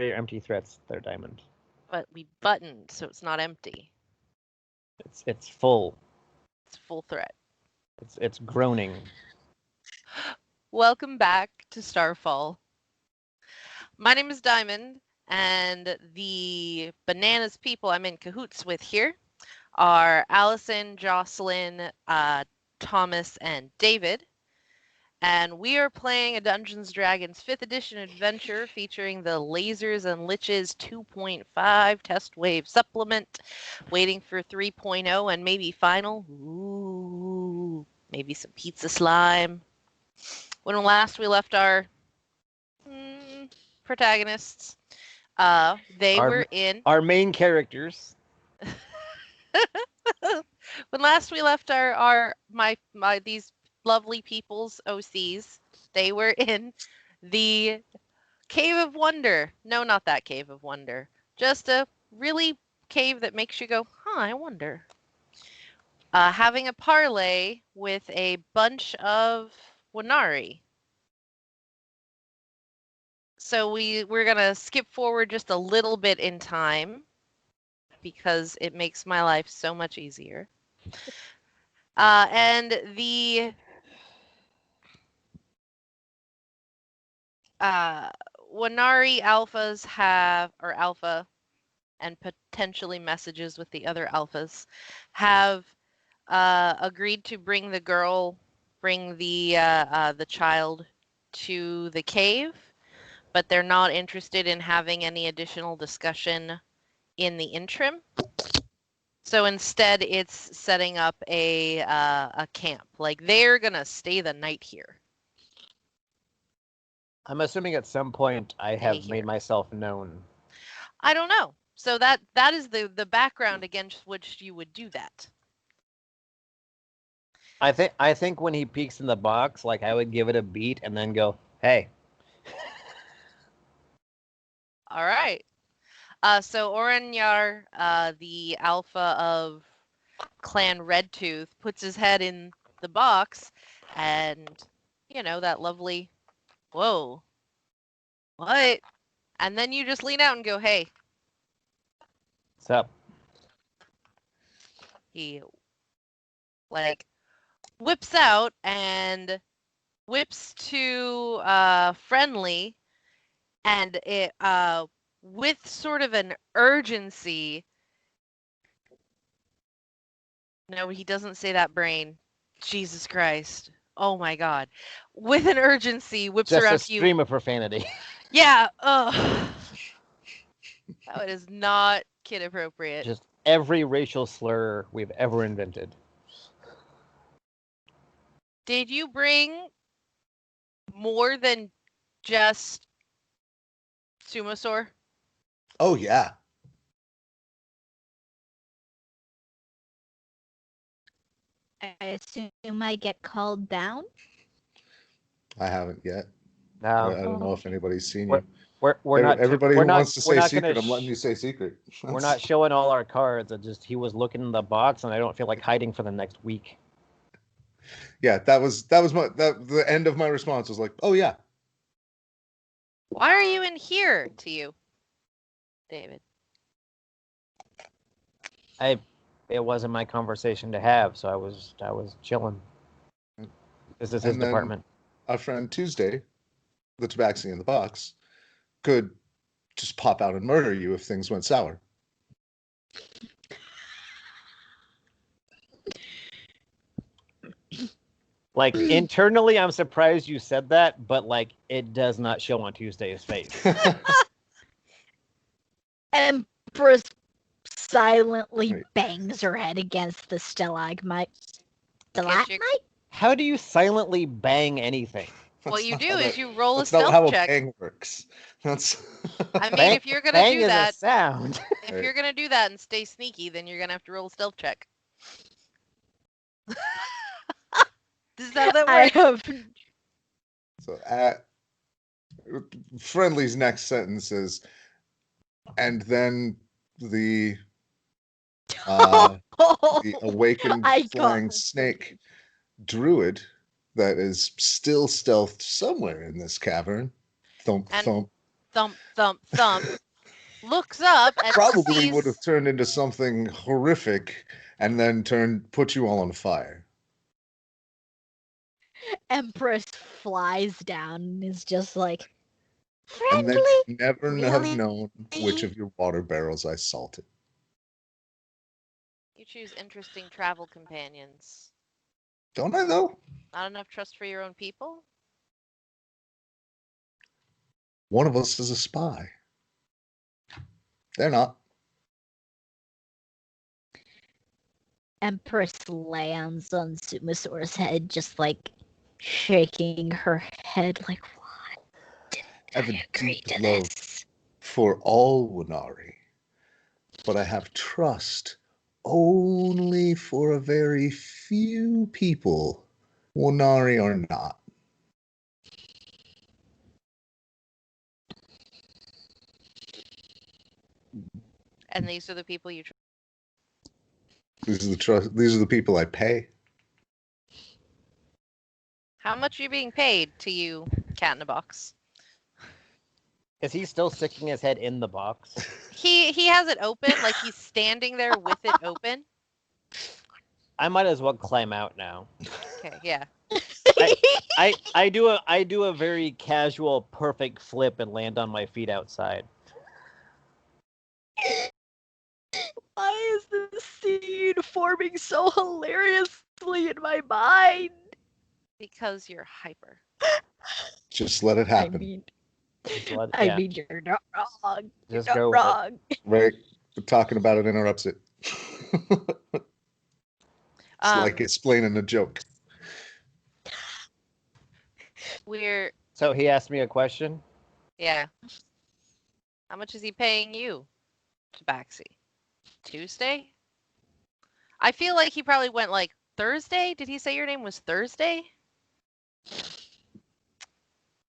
your empty threats there, Diamond. But we buttoned, so it's not empty. It's full. It's full threat. It's groaning. Welcome back to Starfall. My name is Diamond, and the bananas people I'm in cahoots with here are Allison, Jocelyn, Thomas, and David. And we are playing a Dungeons & Dragons 5th edition adventure featuring the Lasers and Liches 2.5 test wave supplement, waiting for 3.0 and maybe final. Ooh, maybe some pizza slime. When last we left our protagonists, they were in... Our main characters. When last we left these lovely people's OCs, they were in the Cave of Wonder. No, not that Cave of Wonder. Just a really cave that makes you go, I wonder. Having a parlay with a bunch of Wanari. So we're going to skip forward just a little bit in time because it makes my life so much easier. And the Wanari alphas alpha and potentially messages with the other alphas have agreed to bring the child to the cave, but they're not interested in having any additional discussion in the interim. So instead, it's setting up a camp. Like, they're gonna stay the night here. I'm assuming at some point I have made myself known. I don't know. So that is the background against which you would do that. I think when he peeks in the box, like, I would give it a beat and then go, hey. All right. So Oranyar, the alpha of Clan Redtooth, puts his head in the box, and that lovely, whoa, what? And then you just lean out and go, hey. What's up? He whips out and whips to friendly, and it with sort of an urgency. No, he doesn't say that, brain. Jesus Christ. Oh my God. With an urgency, whips just around a stream of profanity. Yeah. Ugh. That is not kid appropriate. Just every racial slur we've ever invented. Did you bring more than just Sumosaur? Oh, yeah. I assume I get called down? I haven't yet. No. I don't know if anybody's seen you. Everybody who wants to say secret, I'm letting you say secret. We're not showing all our cards. He was looking in the box, and I don't feel like hiding for the next week. Yeah, that was the end of my response was like, oh yeah. Why are you in here? To you, David. It wasn't my conversation to have, so I was chilling. This is his department. Our friend Tuesday, the tabaxi in the box, could just pop out and murder you if things went sour. Like, internally, I'm surprised you said that, but, like, it does not show on Tuesday's face. Empress silently bangs her head against the stalagmite. Stalagmite? How do you silently bang anything? What you do is you roll a stealth check. That's not how a bang works. I mean, if you're gonna do that, sound. If you're gonna do that and stay sneaky, then you're gonna have to roll a stealth check. This is how that works. So Friendly's next sentence is, and then the awakened flying snake druid that is still stealthed somewhere in this cavern. Thump, thump. thump, thump, thump, looks up and Probably would have sees turned into something horrific and then put you all on fire. Empress flies down and is just like, And then friendly. you'd never have Really? known which of your water barrels I salted. you choose interesting travel companions. Don't I, though? Not enough trust for your own people? One of us is a spy. They're not. Empress lands on Sumasaur's head, just like shaking her head, like, why I have did a I agree deep to love this? for all Winari, but I have trust only for a very few people. Winari are not. And these are the people you trust. These are the people I pay. How much are you being paid to you, cat in a box? Is he still sticking his head in the box? He has it open, like he's standing there with it open. I might as well climb out now. Okay, yeah. I do a very casual, perfect flip and land on my feet outside. Why is this scene forming so hilariously in my mind? Because you're hyper. Just let it happen. Yeah. You're not wrong. You're Just not go with it. wrong. Right? But talking about it interrupts it. It's like explaining a joke. We're So he asked me a question. yeah. How much is he paying you, Tabaxi? Tuesday? I feel like he probably went like Thursday. Did he say your name was Thursday?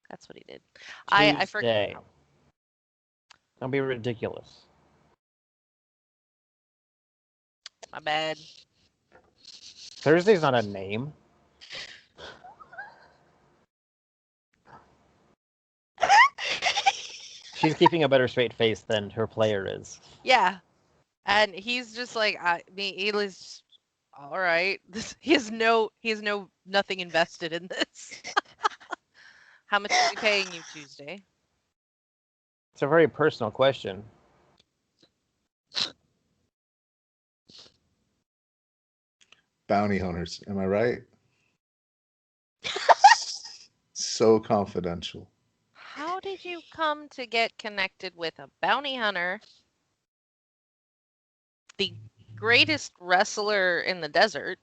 That's what he did. I forgot. Tuesday. Don't be ridiculous. My bad. Thursday's not a name. She's keeping a better straight face than her player is. Yeah. And he's just like he was all right. He has nothing invested in this. How much is he paying you Tuesday? It's a very personal question. Bounty hunters, am I right? So confidential. How did you come to get connected with a bounty hunter, the greatest wrestler in the desert,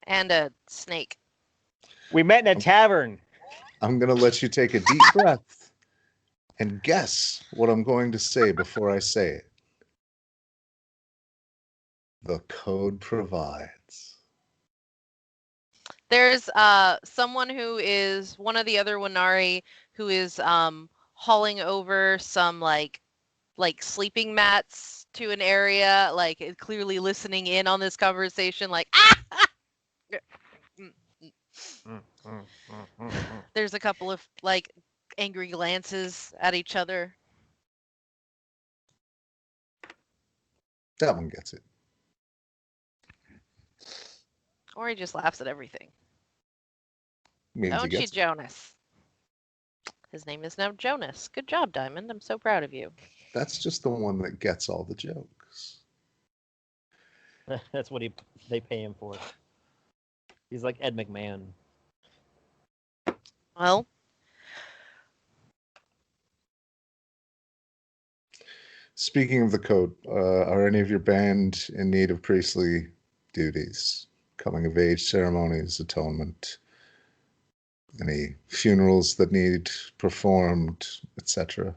and a snake? We met in a tavern. I'm going to let you take a deep breath and guess what I'm going to say before I say it. The code provides. There's someone who is one of the other Winari who is hauling over some like sleeping mats to an area, like clearly listening in on this conversation, like there's a couple of like angry glances at each other. That one gets it. Or he just laughs at everything. Means he Don't you, gets it. Jonas? His name is now Jonas. Good job, Diamond. I'm so proud of you. That's just the one that gets all the jokes. That's what they pay him for. He's like Ed McMahon. Well, Speaking of the code, are any of your band in need of priestly duties? Coming of age ceremonies, atonement, any funerals that need performed, etc.?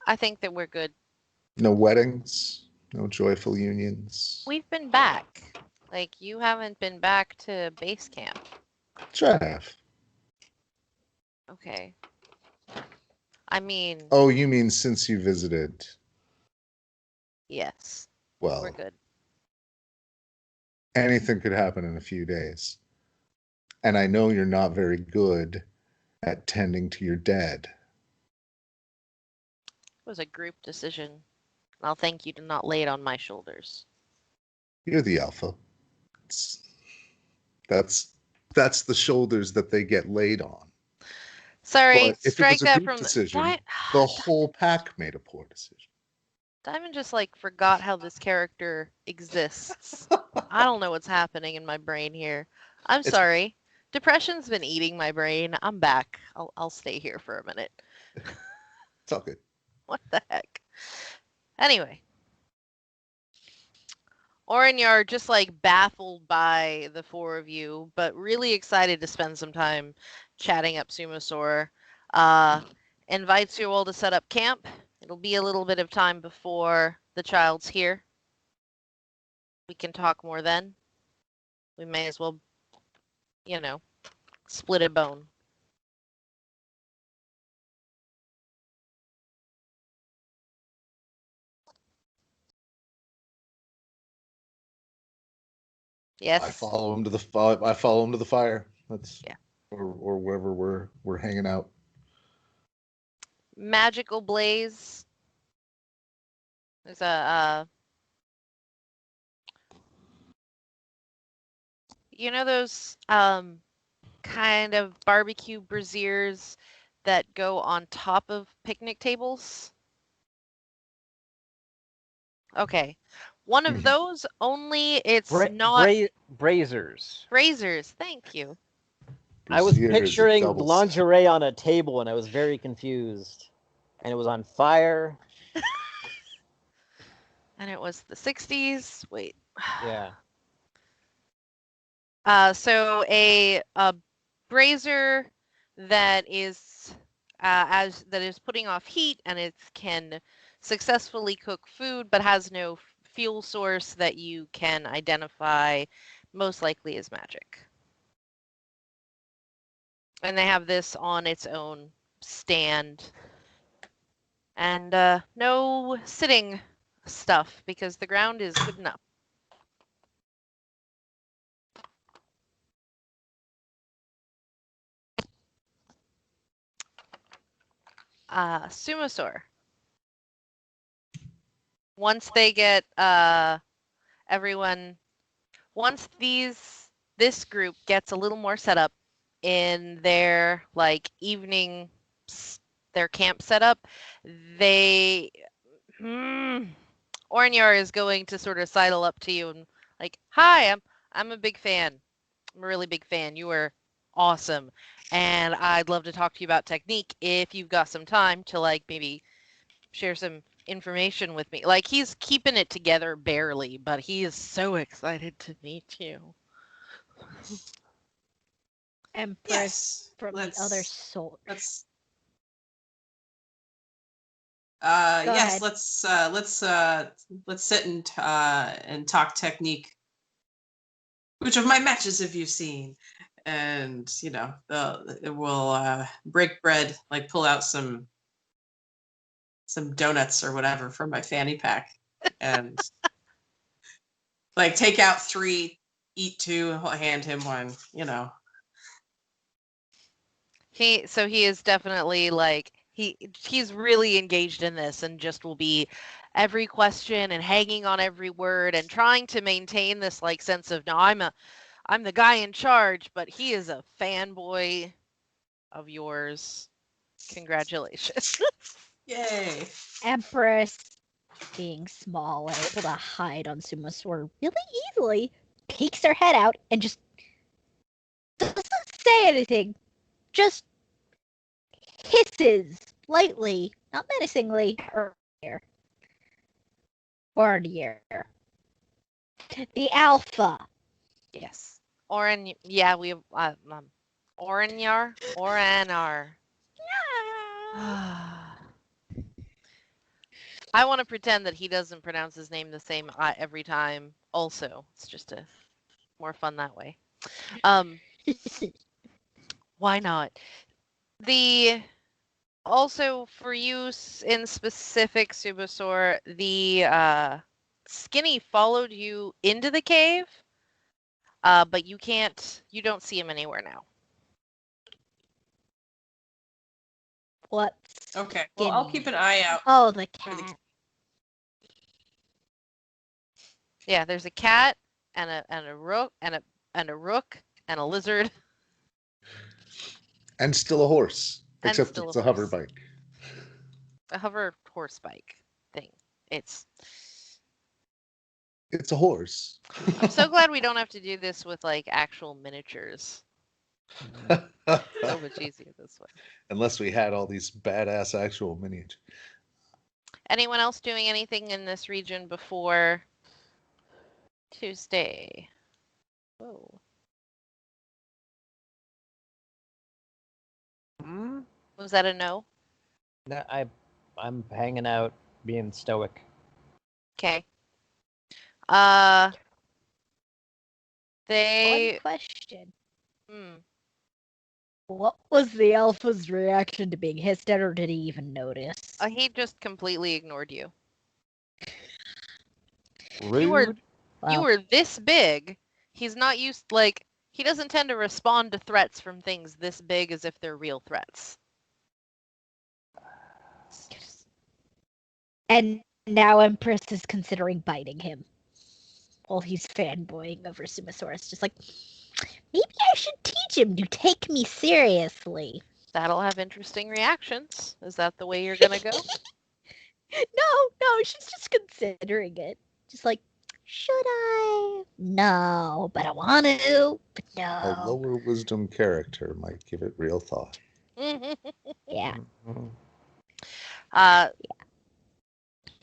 I think that we're good. No weddings? No joyful unions? We've been back. Like, you haven't been back to base camp. Sure I have. Okay. I mean, Oh, you mean since you visited? yes, Well, we're good. anything could happen in a few days. And I know you're not very good at tending to your dead. It was a group decision. I'll thank you to not lay it on my shoulders. You're the alpha. It's, that's the shoulders that they get laid on. Sorry, But if it strike was a that group from the... decision, the whole pack made a poor decision. Diamond just, like, forgot how this character exists. I don't know what's happening in my brain here. I'm It's- sorry. Depression's been eating my brain. I'm back. I'll stay here for a minute. It's all good. What the heck? Anyway. Oren, you're just, like, baffled by the four of you, but really excited to spend some time chatting up Sumosaur. Invites you all to set up camp. It'll be a little bit of time before the child's here. We can talk more then. We may as well, split a bone. Yes. I follow him to the fire. That's Yeah. or wherever we're hanging out. Magical blaze. There's a those kind of barbecue braziers that go on top of picnic tables? Okay. One of those, only it's not Braziers. braziers. Thank you. I was Brazier is a picturing double lingerie on a table, and I was very confused. And it was on fire. And it was the 60s. Wait. Yeah. So a brazier that is putting off heat, and it can successfully cook food, but has no fuel source that you can identify, most likely as magic. And they have this on its own stand, and no sitting stuff because the ground is good enough. Sumosaur. Once they get everyone, once this group gets a little more set up in their evening, their camp setup, they Ornyar is going to sort of sidle up to you and hi, I'm a big fan. I'm a really big fan. You are awesome, and I'd love to talk to you about technique if you've got some time to maybe share some information with me. He's keeping it together barely, but he is so excited to meet you. Empress from the other soul. Let's Go yes, ahead. let's sit and talk technique. Which of my matches have you seen? And we'll break bread, pull out some donuts or whatever from my fanny pack, and take out 3, eat 2, hand him 1. He is definitely he's really engaged in this and just will be every question and hanging on every word and trying to maintain this sense of, no, I'm the guy in charge, but he is a fanboy of yours. Congratulations. Yay. Empress, being small and able to hide on Sumosaur really easily, peeks her head out and just doesn't say anything. Just hisses lightly, not menacingly, or near. The alpha. Yes. Oren, yeah, we have Oranyar? Oranar. I want to pretend that he doesn't pronounce his name the same every time. Also, it's just more fun that way. Why not? Also for use in specific, Subosaur, the Skinny followed you into the cave, but you don't see him anywhere now. What's Okay. Well, I'll keep an eye out. Oh, the for the- cat. Yeah, there's a cat and a rook and a rook and a lizard. And still a horse, And except still it's a a hover horse. bike. A hover horse bike thing. It's It's a horse. I'm so glad we don't have to do this with like actual miniatures. So much easier this way. Unless we had all these badass actual miniatures. Anyone else doing anything in this region before Tuesday? Whoa. Hmm? Was that a no? No, I'm hanging out, being stoic. Okay. One They question. hmm. What was the alpha's reaction to being hissed at, or did he even notice? He just completely ignored you. Rude. You were Well, this big. He's not used he doesn't tend to respond to threats from things this big as if they're real threats. and now Empress is considering biting him while he's fanboying over Sumosaurus. Just like, maybe I should teach him to take me seriously. That'll have interesting reactions. Is that the way you're gonna go? No, she's just considering it. Just like, should I? No, but I want to. But A no. lower wisdom character might give it real thought. Yeah. Mhm.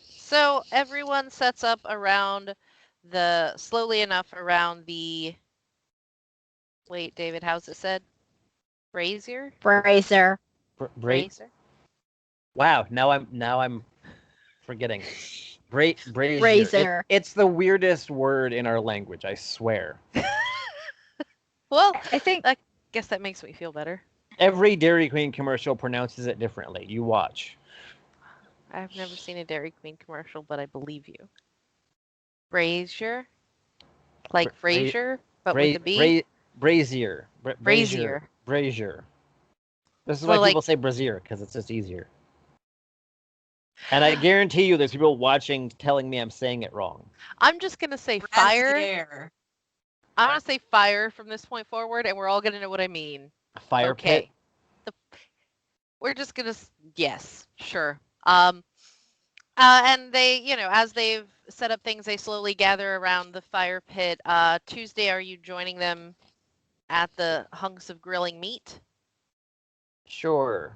So everyone sets up around slowly enough around the. Wait, David, how's it said? Brazier? Brazier. Brazier? Wow, now I'm forgetting. Brazier. Brazier. It's the weirdest word in our language, I swear. Well, I think I guess that makes me feel better. Every Dairy Queen commercial pronounces it differently. You watch. I've never seen a Dairy Queen commercial, but I believe you. Brazier? Like Bra- Frasier, but with a B? Brazier. Brazier. Brazier. This is So, why like- people say Brazier, because it's just easier. And I guarantee you there's people watching telling me I'm saying it wrong. I'm just going to say fire. Brazier. I'm going to say fire from this point forward, and we're all going to know what I mean. Fire pit. We're just going to, yes, sure. And they, as they've set up things, they slowly gather around the fire pit. Tuesday, are you joining them at the hunks of grilling meat? Sure.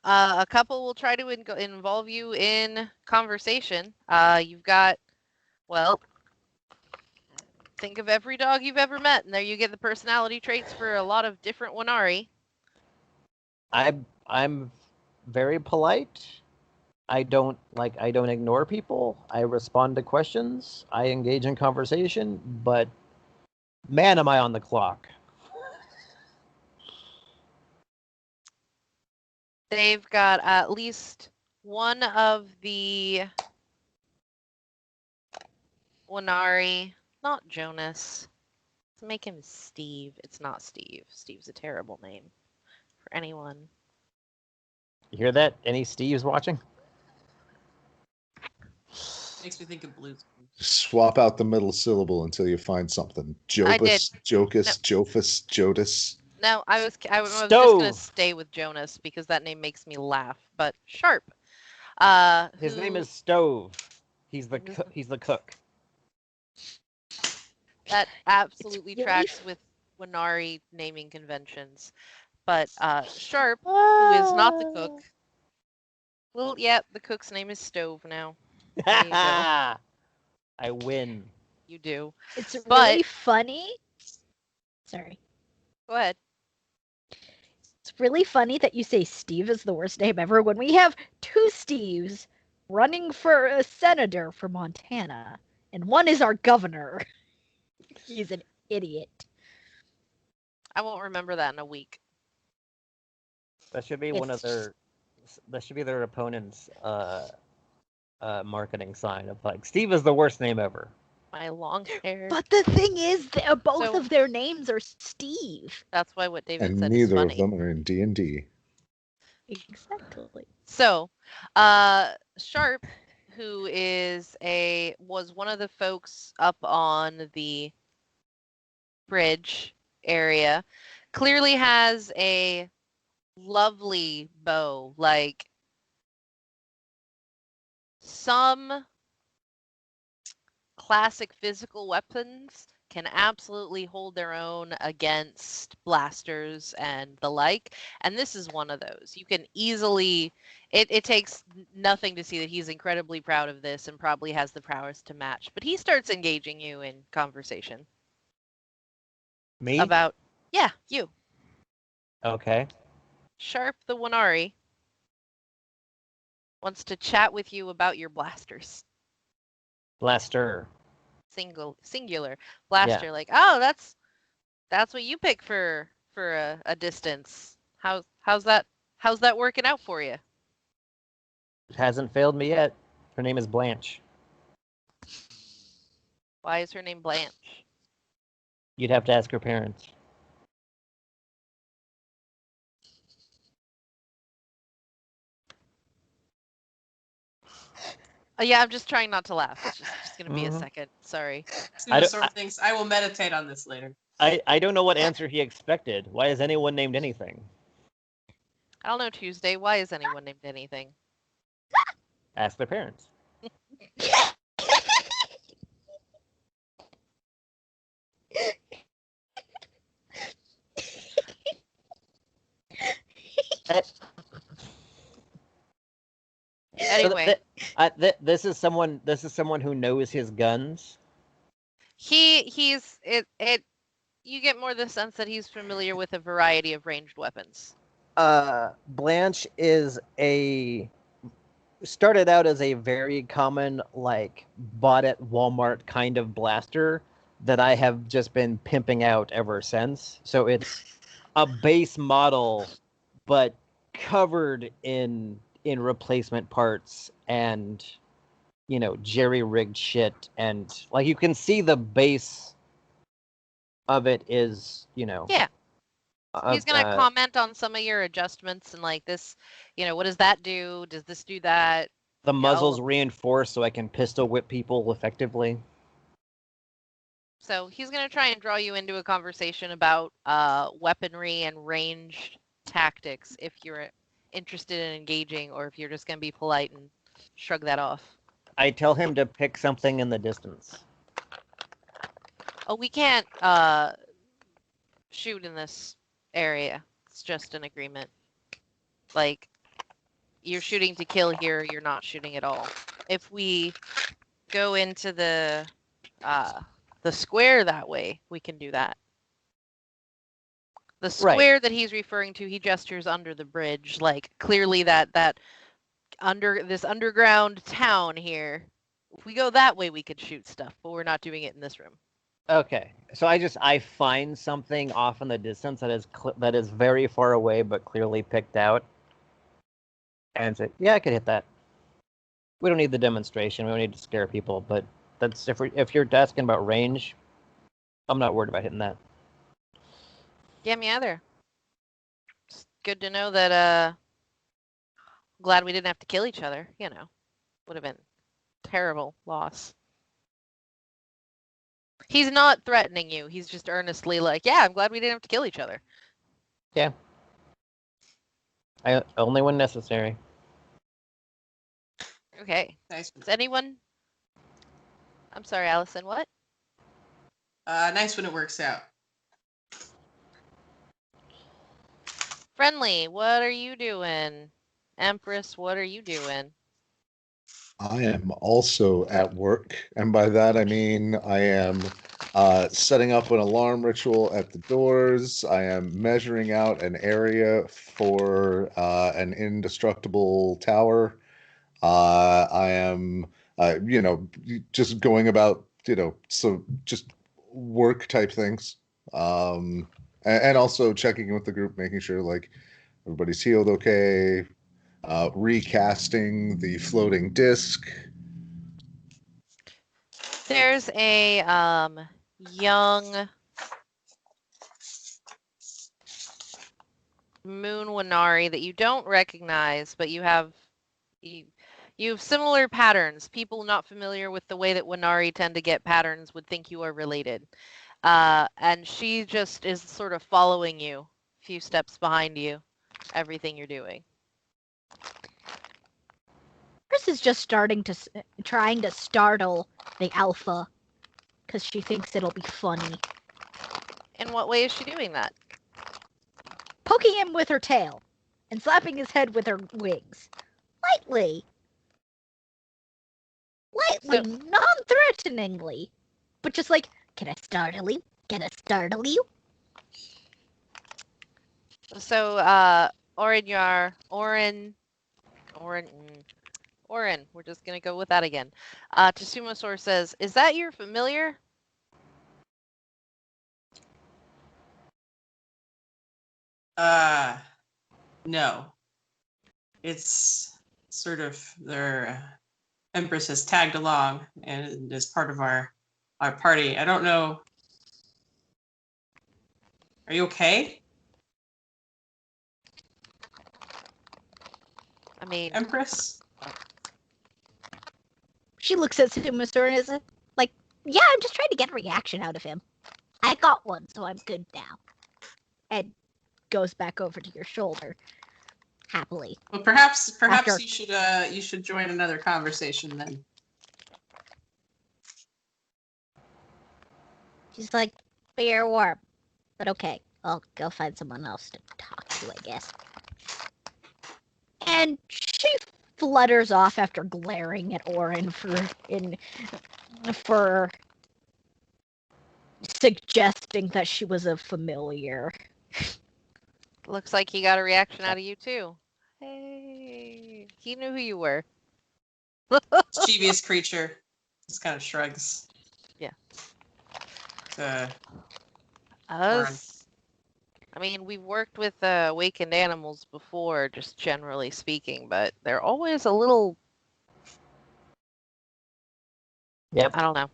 A couple will try to involve you in conversation. You've got, well, think of every dog you've ever met, and there you get the personality traits for a lot of different Winari. I'm very polite. I don't ignore people. I respond to questions. I engage in conversation, but man, am I on the clock. They've got at least one of the Winari, not Jonas. Let's make him Steve. It's not Steve. Steve's a terrible name for anyone. You hear that? Any Steves watching? Makes me think of Blues. Swap out the middle syllable until you find something. I did. Jopus, Jocus, Jophus, Jotus. No, I was just Stove. gonna stay with Jonas because that name makes me laugh. But Sharp. His name is Stove. He's the cook. That absolutely really tracks with Winari naming conventions. But Sharp, who is not the cook. Well, yeah, the cook's name is Stove now. There you go. I win. You do. it's But- really funny. Sorry. Go ahead. It's really funny that you say Steve is the worst name ever when we have two Steves running for a senator for Montana, and one is our governor. He's an idiot. I won't remember that in a week. That should be one of their. That should be their opponent's marketing sign of like Steve is the worst name ever. My long hair. But the thing is, both So- of their names are Steve. That's why what David And said is neither funny. of them are in D&D. Exactly. So, Sharp, who was one of the folks up on the bridge area, clearly has a lovely bow. Like, some classic physical weapons can absolutely hold their own against blasters and the like, and this is one of those. You can easily, it takes nothing to see that he's incredibly proud of this and probably has the prowess to match, but he starts engaging you in conversation Me? about, yeah, you. Okay. Sharp the Wanari wants to chat with you about your blasters. Blaster. Singular. Blaster, Yeah. like, oh, that's what you pick for a distance. How's that working out for you? It hasn't failed me yet. Her name is Blanche. Why is her name Blanche? You'd have to ask her parents. Yeah, I'm just trying not to laugh. It's just gonna be a Mhm. second. Sorry. Sumastorm thinks I will meditate on this later. I don't know what answer he expected. Why is anyone named anything? I don't know, Tuesday. Why is anyone named anything? Ask their parents. Eh, Anyway, this is someone. This is someone who knows his guns. he's it. You get more the sense that he's familiar with a variety of ranged weapons. Blanche started out as a very common, like, bought at Walmart kind of blaster that I have just been pimping out ever since. So it's a base model, but covered in replacement parts and, jerry rigged shit, and like you can see the base of it is, Yeah. He's gonna uh, comment on some of your adjustments and like this, what does that do? Does this do that? the Yeah, muzzle's reinforced so I can pistol whip people effectively. So he's going to try and draw you into a conversation about weaponry and ranged tactics if you're interested in engaging or if you're just going to be polite and shrug that off. I tell him to pick something in the distance. Oh, we can't shoot in this area. It's just an agreement. Like, you're shooting to kill here, you're not shooting at all. If we go into the square that way, we can do that. The square that he's referring to, he gestures under the bridge, like clearly that under this underground town here. If we go that way, we could shoot stuff, but we're not doing it in this room. Okay, so I find something off in the distance that is very far away but clearly picked out, and say, yeah, I could hit that. We don't need the demonstration. We don't need to scare people, but that's if you're asking about range, I'm not worried about hitting that. Yeah, me either. It's good to know that. Glad we didn't have to kill each other. Would have been terrible loss. He's not threatening you. He's just earnestly like, yeah, I'm glad we didn't have to kill each other. Yeah. Only when necessary. Okay. Nice. Does anyone? I'm sorry, Allison. What? Nice when it works out. Friendly, what are you doing? Empress, what are you doing? I am also at work, and by that I mean I am setting up an alarm ritual at the doors. I am measuring out an area for an indestructible tower. I am, just going about, so just work type things. And also checking in with the group, making sure like everybody's healed okay, recasting the floating disc. There's a young moon Wanari that you don't recognize, but you have similar patterns. People not familiar with the way that Wanari tend to get patterns would think you are related. And she just is sort of following you, a few steps behind you, everything you're doing. Chris is just trying to startle the alpha because she thinks it'll be funny. In what way is she doing that? Poking him with her tail and slapping his head with her wings. Lightly. Non-threateningly. But just like, can I startle you? Can I startle you? So, Orin, we're just going to go with that again. Tsumosaur says, is that your familiar? No. It's sort of their Empress has tagged along and is part of our party. I don't know. Are you okay, I mean, Empress? She looks at Sumasaur and is like, yeah, I'm just trying to get a reaction out of him. I got one, so I'm good now. And goes back over to your shoulder. Happily. Well, perhaps After- you should join another conversation then. She's like, you're warm. But okay, I'll go find someone else to talk to, I guess. And she flutters off after glaring at Orin for suggesting that she was a familiar. looks like he got a reaction out of you too. Hey, he knew who you were. Mischievous creature just kind of shrugs. Yeah. Us. I mean, we've worked with awakened animals before, just generally speaking, but they're always a little. Yep. I don't know.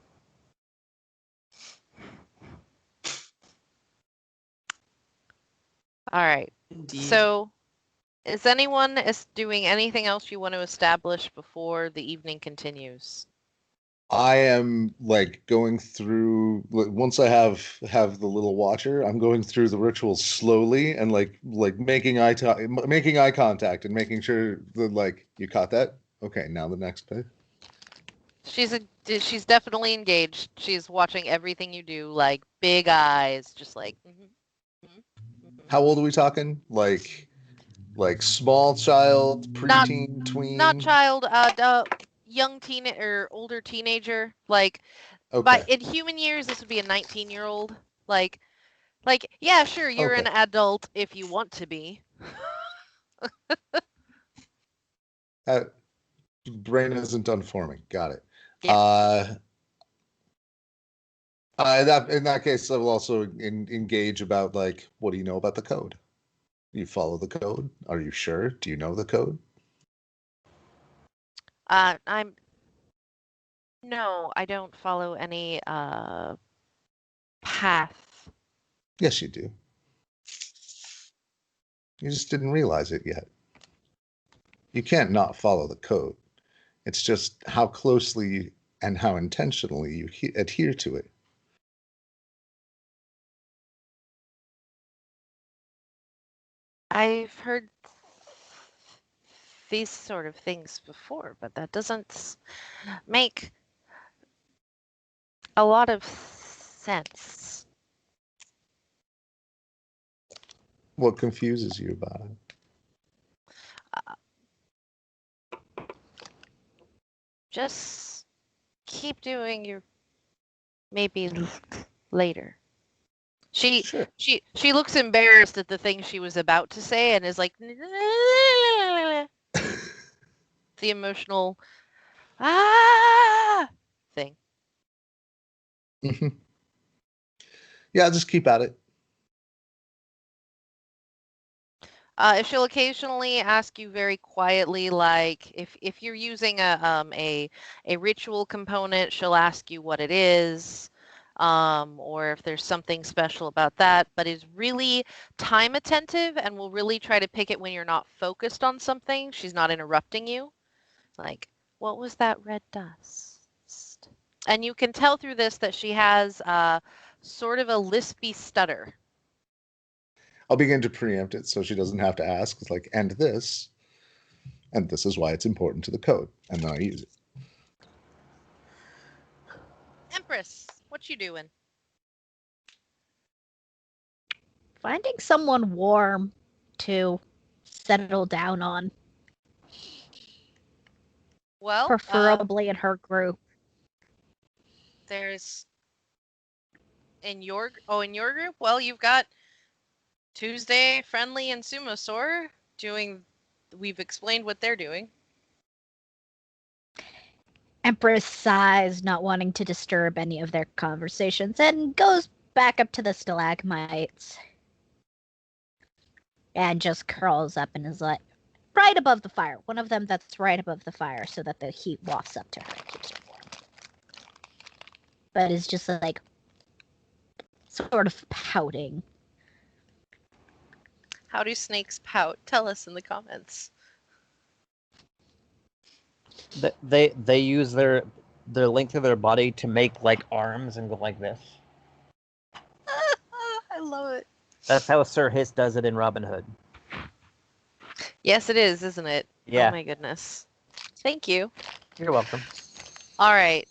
All right. Indeed. So, is anyone doing anything else you want to establish before the evening continues? I am like going through once I have the little watcher, I'm going through the rituals slowly and like making eye contact and making sure that like you caught that. Okay, now the next bit. She's definitely engaged. She's watching everything you do, like big eyes, just like. How old are we talking? Like small child, preteen, tween? Not child, young teen or older teenager. Like, Okay. in human years, this would be a 19-year-old. Like, yeah, sure, you're an Okay. adult if you want to be. Brain isn't done forming. Got it. Yeah. In that case, I will also engage about like, what do you know about the code? You follow the code? Are you sure? Do you know the code? No, I don't follow any path. Yes, you do. You just didn't realize it yet. You can't not follow the code. It's just how closely and how intentionally you adhere to it. I've heard these sort of things before, but that doesn't make a lot of sense. What confuses you about it? Just keep doing your maybe later. Sure. She looks embarrassed at the thing she was about to say and is like the emotional thing. Mm-hmm. Yeah, I'll just keep at it. If she'll occasionally ask you very quietly, like if you're using a ritual component, she'll ask you what it is. or if there's something special about that, but is really time attentive and will really try to pick it when you're not focused on something. She's not interrupting you. Like, what was that red dust? And you can tell through this that she has sort of a lispy stutter. I'll begin to preempt it so she doesn't have to ask. It's like, and this is why it's important to the code. And then I use it. Empress, what you doing? Finding someone warm to settle down on, Well, preferably in her group. there's in your group. Well, you've got Tuesday, Friendly, and Sumosaur doing. We've explained what they're doing. Empress sighs, not wanting to disturb any of their conversations, and goes back up to the stalagmites. And just curls up and is like, right above the fire. One of them that's right above the fire so that the heat wafts up to her and keeps her warm. But is just like, sort of pouting. How do snakes pout? Tell us in the comments. They use their length of their body to make like arms and go like this. I love it. That's how Sir Hiss does it in Robin Hood. Yes, it is, isn't it? Yeah. Oh my goodness. Thank you. You're welcome. All right.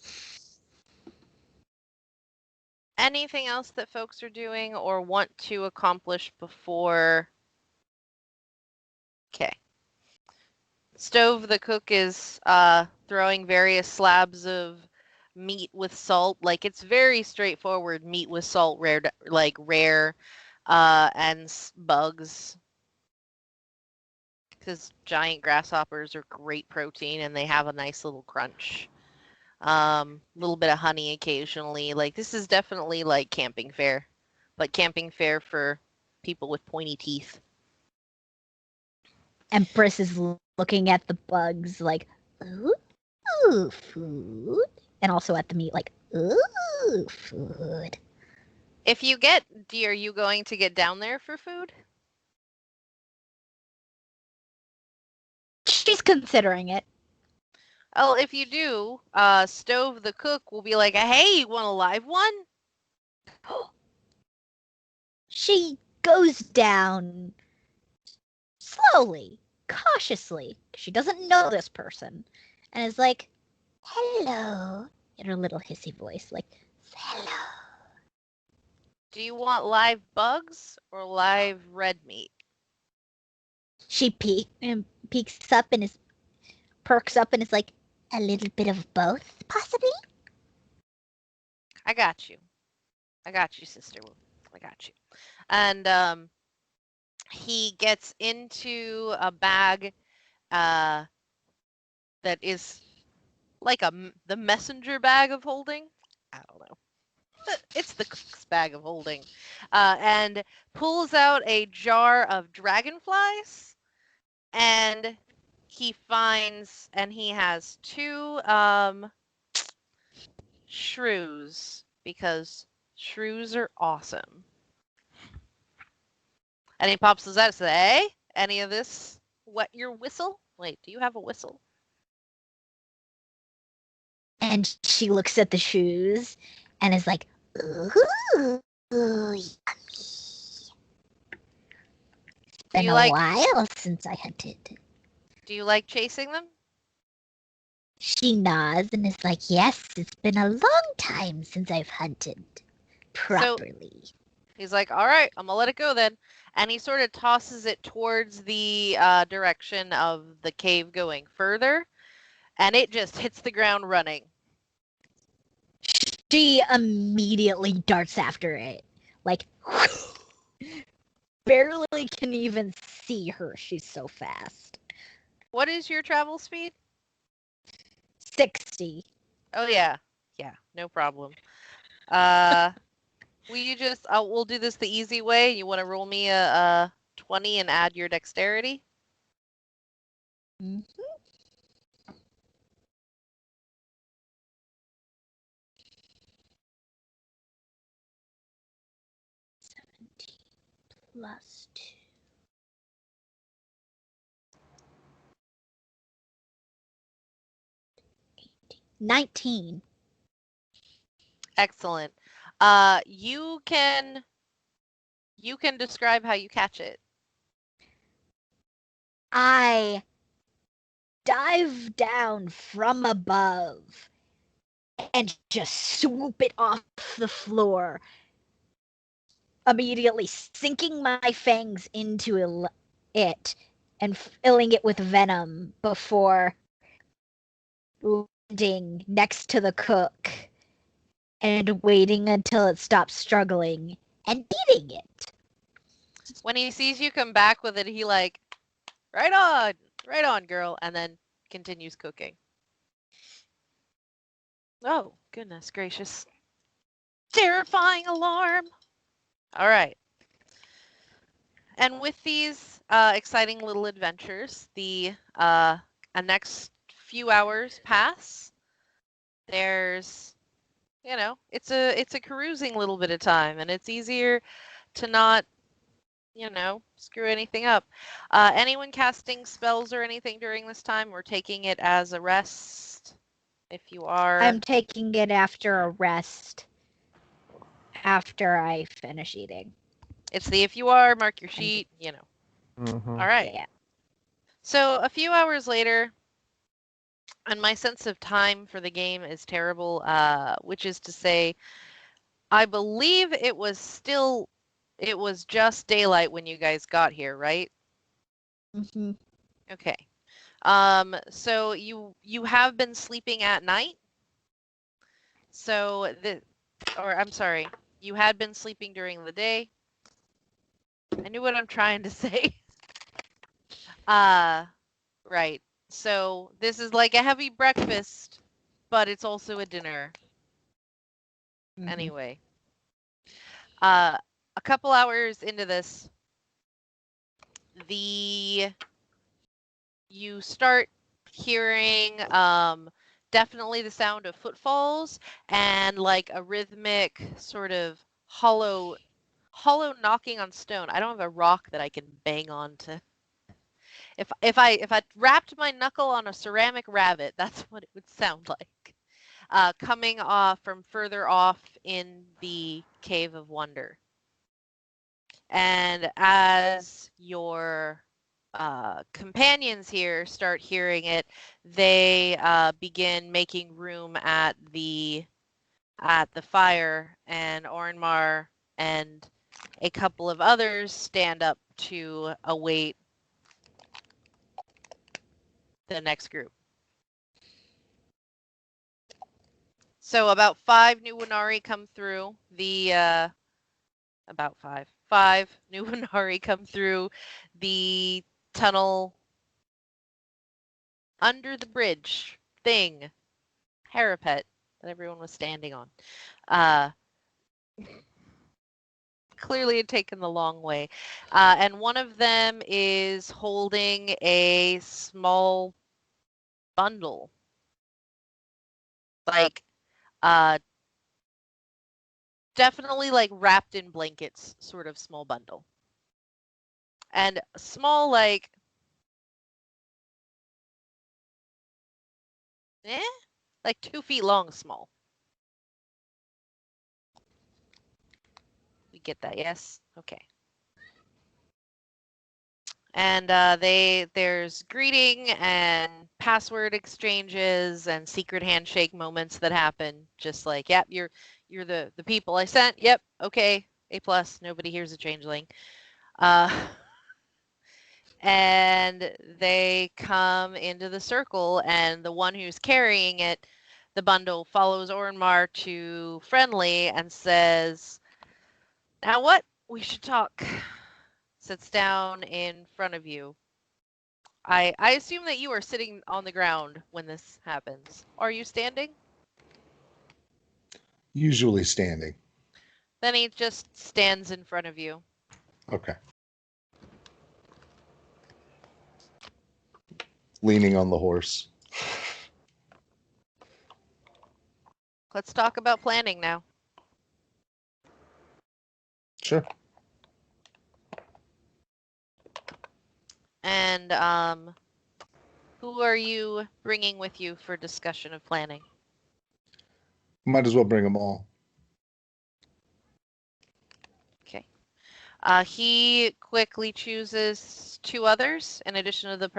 Anything else that folks are doing or want to accomplish before? Okay. Stove the cook is throwing various slabs of meat with salt. Like, it's very straightforward meat with salt, rare and bugs. Because giant grasshoppers are great protein and they have a nice little crunch. Little bit of honey occasionally. Like, this is definitely like camping fare, but camping fare for people with pointy teeth. Empress is looking at the bugs like, ooh, food. And also at the meat like, ooh, food. If you are you going to get down there for food? She's considering it. Oh, if you do, Stove the cook will be like, hey, you want a live one? She goes down slowly, cautiously. She doesn't know this person. And is like, hello. In her little hissy voice, like, hello. Do you want live bugs or live red meat? She peeks up and perks up and is like, a little bit of both, possibly? I got you. I got you, sister. I got you. And he gets into a bag that is like the messenger bag of holding. I don't know. It's the cook's bag of holding. And pulls out a jar of dragonflies. And he has two shrews, because shrews are awesome. And he pops those out and says, hey, any of this wet your whistle? Wait, do you have a whistle? And she looks at the shoes and is like, ooh, yummy. It's been a while since I hunted. Do you like chasing them? She nods and is like, yes, it's been a long time since I've hunted properly. So he's like, all right, I'm gonna let it go then. And he sort of tosses it towards the direction of the cave going further. And it just hits the ground running. She immediately darts after it. Like, barely can even see her. She's so fast. What is your travel speed? 60. Oh, yeah. Yeah, no problem. We'll do this the easy way. You want to roll me a 20 and add your dexterity? Mm-hmm. plus 2. 19. Excellent. You can describe how you catch it. I dive down from above and just swoop it off the floor, immediately sinking my fangs into it and filling it with venom before landing next to the cook and waiting until it stops struggling and eating it. When he sees you come back with it, he like, right on, girl, and then continues cooking. Oh, goodness gracious. Terrifying alarm. All right. And with these exciting little adventures, the next few hours pass. There's, it's a carousing little bit of time, and it's easier to not, screw anything up. Anyone casting spells or anything during this time? We're taking it as a rest. If you are, I'm taking it after a rest. After I finish eating. it's the if you are, mark your sheet, Mhm. All right. Yeah. So a few hours later, and my sense of time for the game is terrible, which is to say, I believe it was just daylight when you guys got here, right? Mm-hmm. Okay. So you have been sleeping at night? So I'm sorry, you had been sleeping during the day? I knew what I'm trying to say. Right. So this is like a heavy breakfast, but it's also a dinner. Mm-hmm. Anyway. A couple hours into this, you start hearing definitely the sound of footfalls and like a rhythmic sort of hollow knocking on stone. I don't have a rock that I can bang on to. If I wrapped my knuckle on a ceramic rabbit, that's what it would sound like. Coming off from further off in the Cave of Wonder. And as your companions here start hearing it, they begin making room at the fire, and Orenmar and a couple of others stand up to await the next group. So about 5 new Winari come through the about 5 new Winari come through the tunnel under the bridge thing, parapet that everyone was standing on. Clearly had taken the long way. And one of them is holding a small bundle. Like, definitely like wrapped in blankets, sort of small bundle. And small, like, like 2 feet long small. We get that, yes? Okay. And there's greeting and password exchanges and secret handshake moments that happen. Just like, yep, you're the people I sent. Yep, okay, A+. Nobody here's a changeling. And they come into the circle, and the one who's carrying it, the bundle, follows Ornmar to Friendly and says, "Now what? We should talk." Sits down in front of you. I assume that you are sitting on the ground when this happens. Are you standing? Usually standing. Then he just stands in front of you. Okay. Leaning on the horse. Let's talk about planning now. Sure. And who are you bringing with you for discussion of planning? Might as well bring them all. Okay. He quickly chooses 2 others in addition to the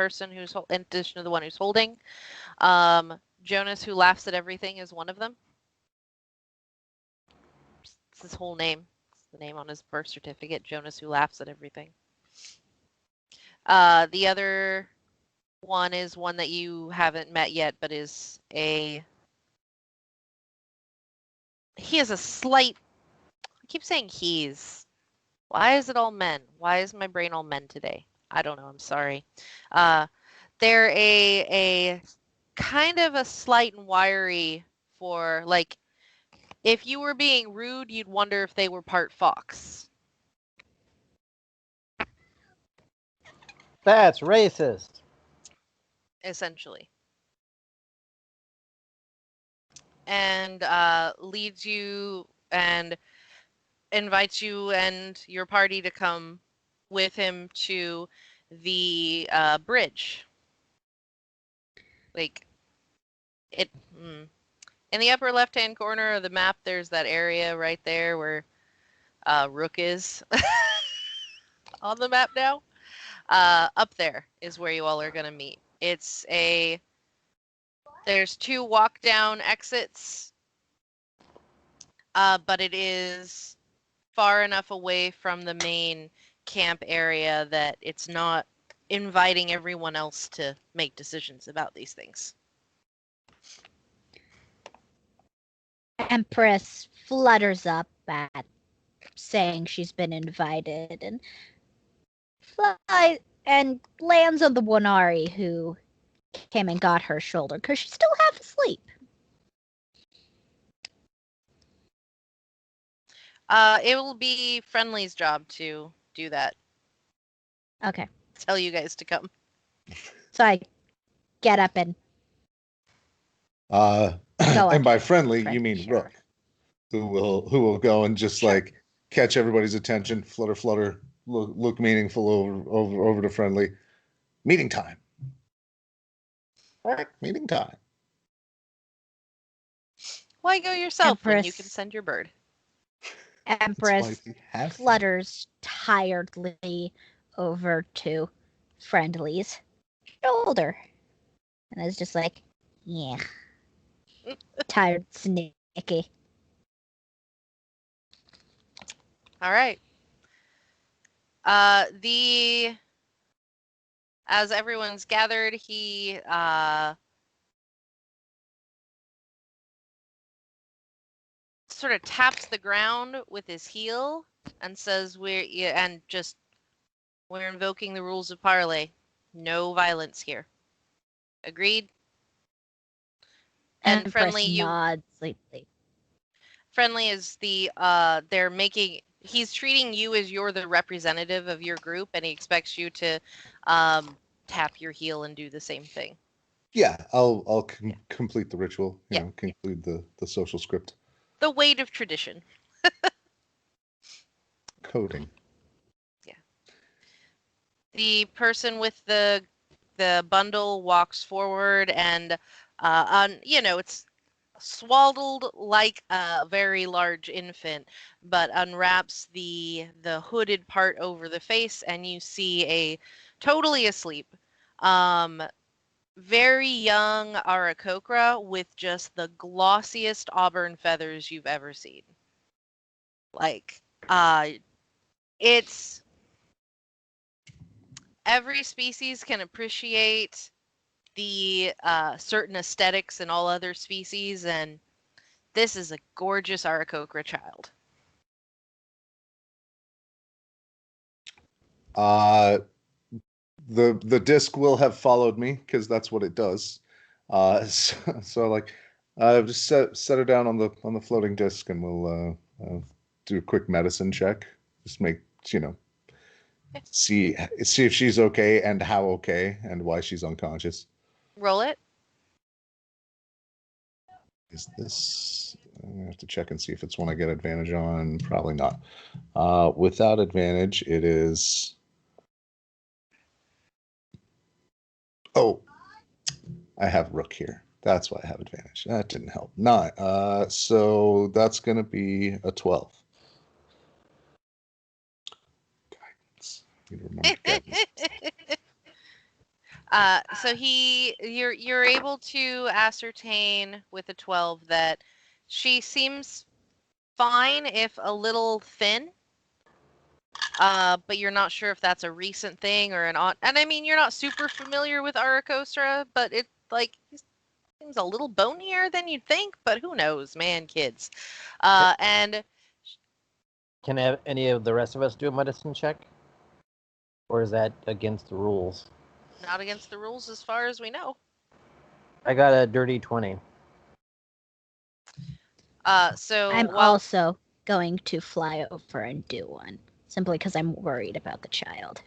one who's holding. Jonas, who laughs at everything, is one of them. It's his whole name. It's the name on his birth certificate. Jonas, who laughs at everything. The other one is one that you haven't met yet, but is he has a slight. I keep saying he's. Why is it all men? Why is my brain all men today? I don't know. I'm sorry. They're a kind of a slight and wiry for like. If you were being rude, you'd wonder if they were part fox. That's racist. Essentially. And leads you and invites you and your party to come with him to the bridge. Like it in the upper left-hand corner of the map, there's that area right there where Rook is on the map now. Up there is where you all are gonna meet. There's 2 walk down exits, but it is far enough away from the main camp area that it's not inviting everyone else to make decisions about these things. Empress flutters up at saying she's been invited and flies and lands on the Wanari who came and got her shoulder because she's still half asleep. It will be Friendly's job to do that. Okay. Tell you guys to come. So I get up and And by friendly, you mean sure. Rook, who will go and just like catch everybody's attention, flutter, look meaningful over to Friendly. Meeting time. Meeting time. Why go yourself when you Empress. can send your bird? Empress flutters tiredly over to Friendly's shoulder and is just like, yeah, tired, snicky. All right. As everyone's gathered, he sort of taps the ground with his heel and says, we're invoking the rules of parley. No violence here. Agreed? And Friendly, nods sleepily. Friendly is he's treating you as you're the representative of your group, and he expects you to tap your heel and do the same thing. Yeah, I'll complete the ritual, conclude the social script. The weight of tradition. Coding. Yeah. The person with the bundle walks forward and it's swaddled like a very large infant, but unwraps the hooded part over the face, and you see a totally asleep, very young Arakokra with just the glossiest auburn feathers you've ever seen. Like, it's every species can appreciate the certain aesthetics in all other species, and this is a gorgeous Arakokra child. The disc will have followed me because that's what it does. So like, just set her down on the floating disc, and we'll do a quick medicine check. Just make see if she's okay and how okay and why she's unconscious. Roll it. Is this? I have to check and see if it's one I get advantage on. Probably not. Without advantage, it is Oh, I have Rook here. That's why I have advantage. That didn't help. 9. So that's going to be a 12. Guidance. You remember guidance. So you're able to ascertain with a 12 that she seems fine if a little thin. But you're not sure if that's a recent thing or an on. And I mean, you're not super familiar with Arakostra, but it like he seems a little bonier than you'd think. But who knows, man, kids. And Can any of the rest of us do a medicine check? Or is that against the rules? not against the rules as far as we know. I got a dirty 20. So I'm while also going to fly over and do one, simply because I'm worried about the child.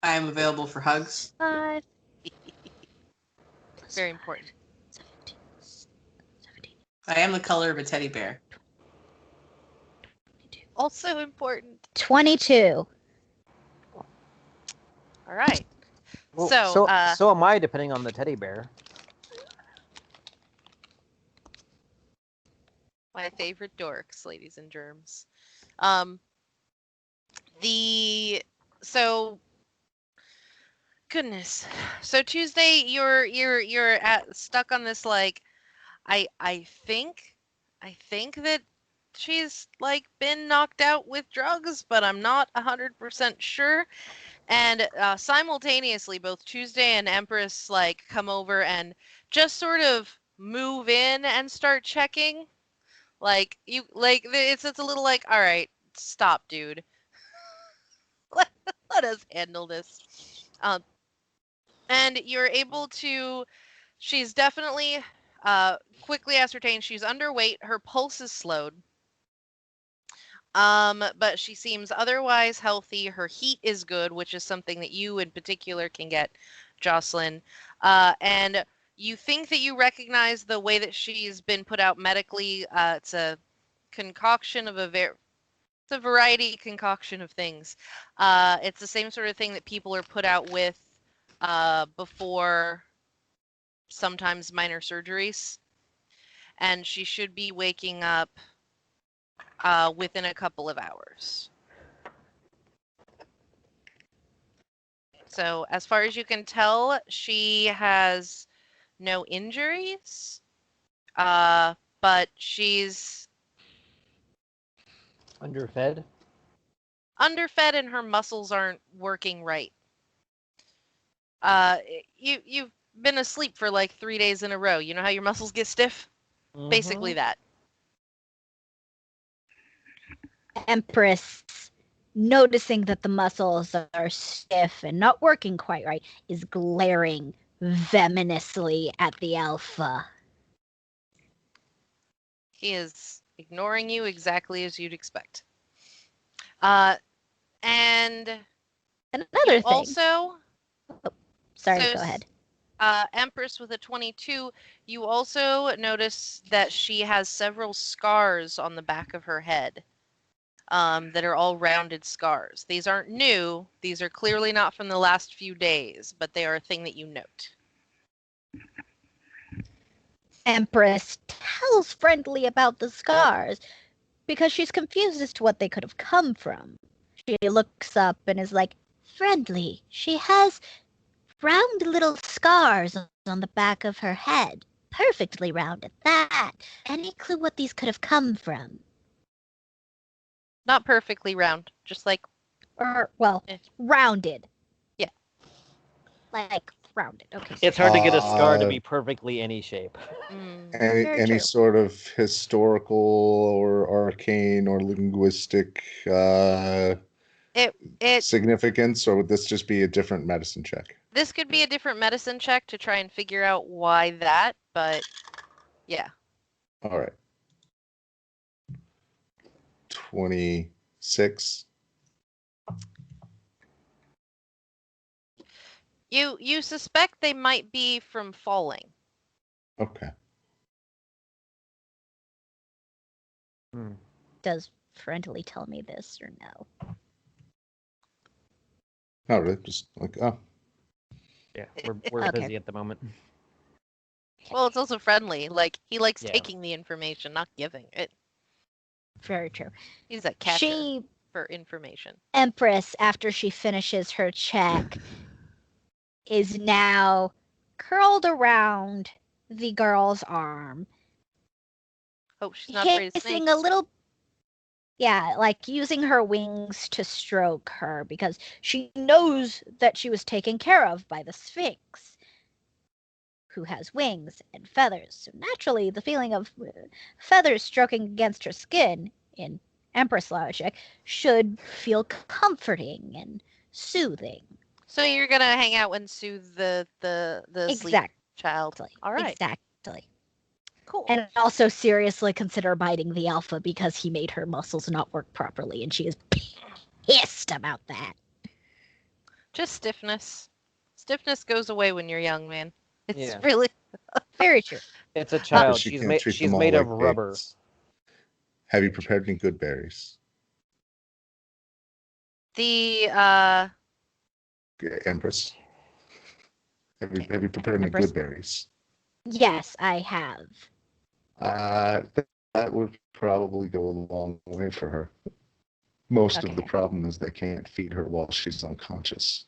I am available for hugs. 5 very important. 17, 17, I am the color of a teddy bear. 22. Also important. 22. All right. Well, So, so am I, depending on the teddy bear. my favorite dorks, ladies and germs. So goodness. So Tuesday, you're stuck on this like, I think that she's like been knocked out with drugs, but I'm not 100% sure. And simultaneously, both Tuesday and Empress like come over and just sort of move in and start checking. Like it's a little like, all right, stop, dude. Let us handle this. And you're able to. She's definitely quickly ascertained she's underweight. Her pulse is slowed. But she seems otherwise healthy. Her heat is good, which is something that you in particular can get, Jocelyn. And you think that you recognize the way that she's been put out medically. It's a concoction of it's a variety concoction of things. It's the same sort of thing that people are put out with before sometimes minor surgeries. And she should be waking up within a couple of hours. So as far as you can tell, she has no injuries, but she's Underfed? underfed and her muscles aren't working right. You've been asleep for like 3 days in a row. You know how your muscles get stiff? Basically that. Empress, noticing that the muscles are stiff and not working quite right, is glaring venomously at the alpha. He is ignoring you exactly as you'd expect. And Another thing. also, Sorry, so go ahead. Empress with a 22, you also notice that she has several scars on the back of her head that are all rounded scars. These aren't new. These are clearly not from the last few days, but they are a thing that you note. Empress tells Friendly about the scars because she's confused as to what they could have come from. She looks up and is like, Friendly, she has round little scars on the back of her head. Perfectly round at that. Any clue what these could have come from? Not perfectly round, just like Rounded. Yeah. Like rounded. Okay. It's hard to get a scar to be perfectly any shape. Any sort of historical or arcane or linguistic significance, or would this just be a different medicine check? This could be a different medicine check to try and figure out why that, but yeah. All right. 26. You suspect they might be from falling. Okay. Hmm. Does friendly tell me this or no? Not really. Just like, oh, Yeah, we're Okay. busy at the moment. Well, it's also friendly. Like, he likes Yeah. taking the information, not giving it. Very true. He's a catcher She, for information. Empress, after she finishes her check, is now curled around the girl's arm, Oh, she's not afraid of hissing snakes. a little. Yeah, like using her wings to stroke her because she knows that she was taken care of by the Sphinx, who has wings and feathers. So naturally, the feeling of feathers stroking against her skin, in Empress logic, should feel comforting and soothing. So you're gonna hang out and soothe the sleep Exactly. child. All right. Exactly. Cool. And also seriously consider biting the alpha because he made her muscles not work properly, and she is pissed about that. Just stiffness. Stiffness goes away when you're young, man. It's Yeah. really Very true. It's a because child. she She's can't made. treat She's them all made of like rubber. babies. Have you prepared any good berries? the Empress? Have you prepared any Empress? good berries? Yes, I have. That would probably go a long way for her. Most of the Okay. problem is they can't feed her while she's unconscious.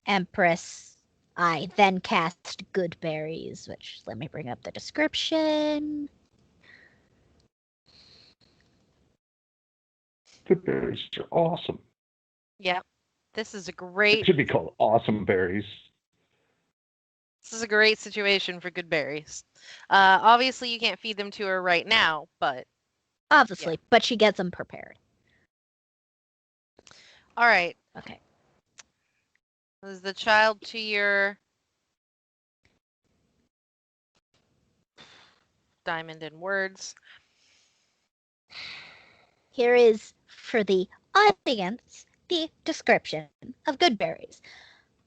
Empress. I then cast good berries, which let me bring up the description. Good berries are awesome. yeah. This is a It great should be called awesome berries. situation for good berries. Obviously you can't feed them to her right now, but Obviously, but she gets them prepared. all right. Okay. Is the child to your diamond in words? Here is, for the audience, the description of good berries.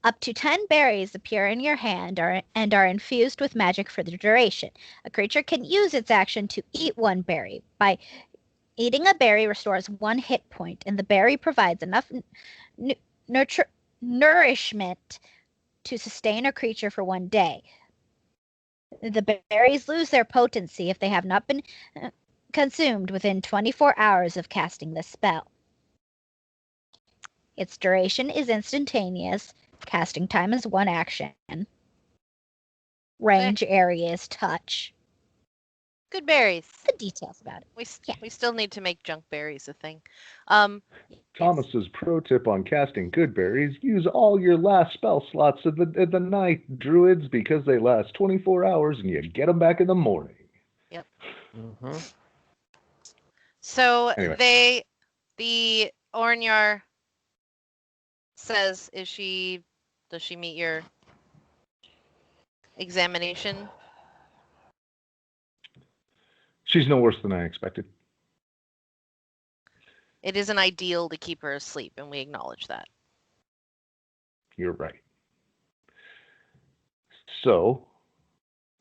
Up to 10 berries appear in your hand and are infused with magic for the duration. A creature can use its action to eat one berry. By eating a berry restores 1 hit point, and the berry provides enough nourishment to sustain a creature for 1 day. The berries lose their potency if they have not been consumed within 24 hours of casting this spell. Its duration is instantaneous. Casting time is 1 action. Range area is touch. Good berries. The details about it. We still need to make junk berries a thing. Thomas's pro tip on casting good berries: use all your last spell slots of the night, druids, because they last 24 hours and you get them back in the morning. Yep. Mm-hmm. So Anyway. the Ornyar says, does she meet your examination? She's no worse than I expected. It isn't ideal to keep her asleep, and we acknowledge that. You're right. So,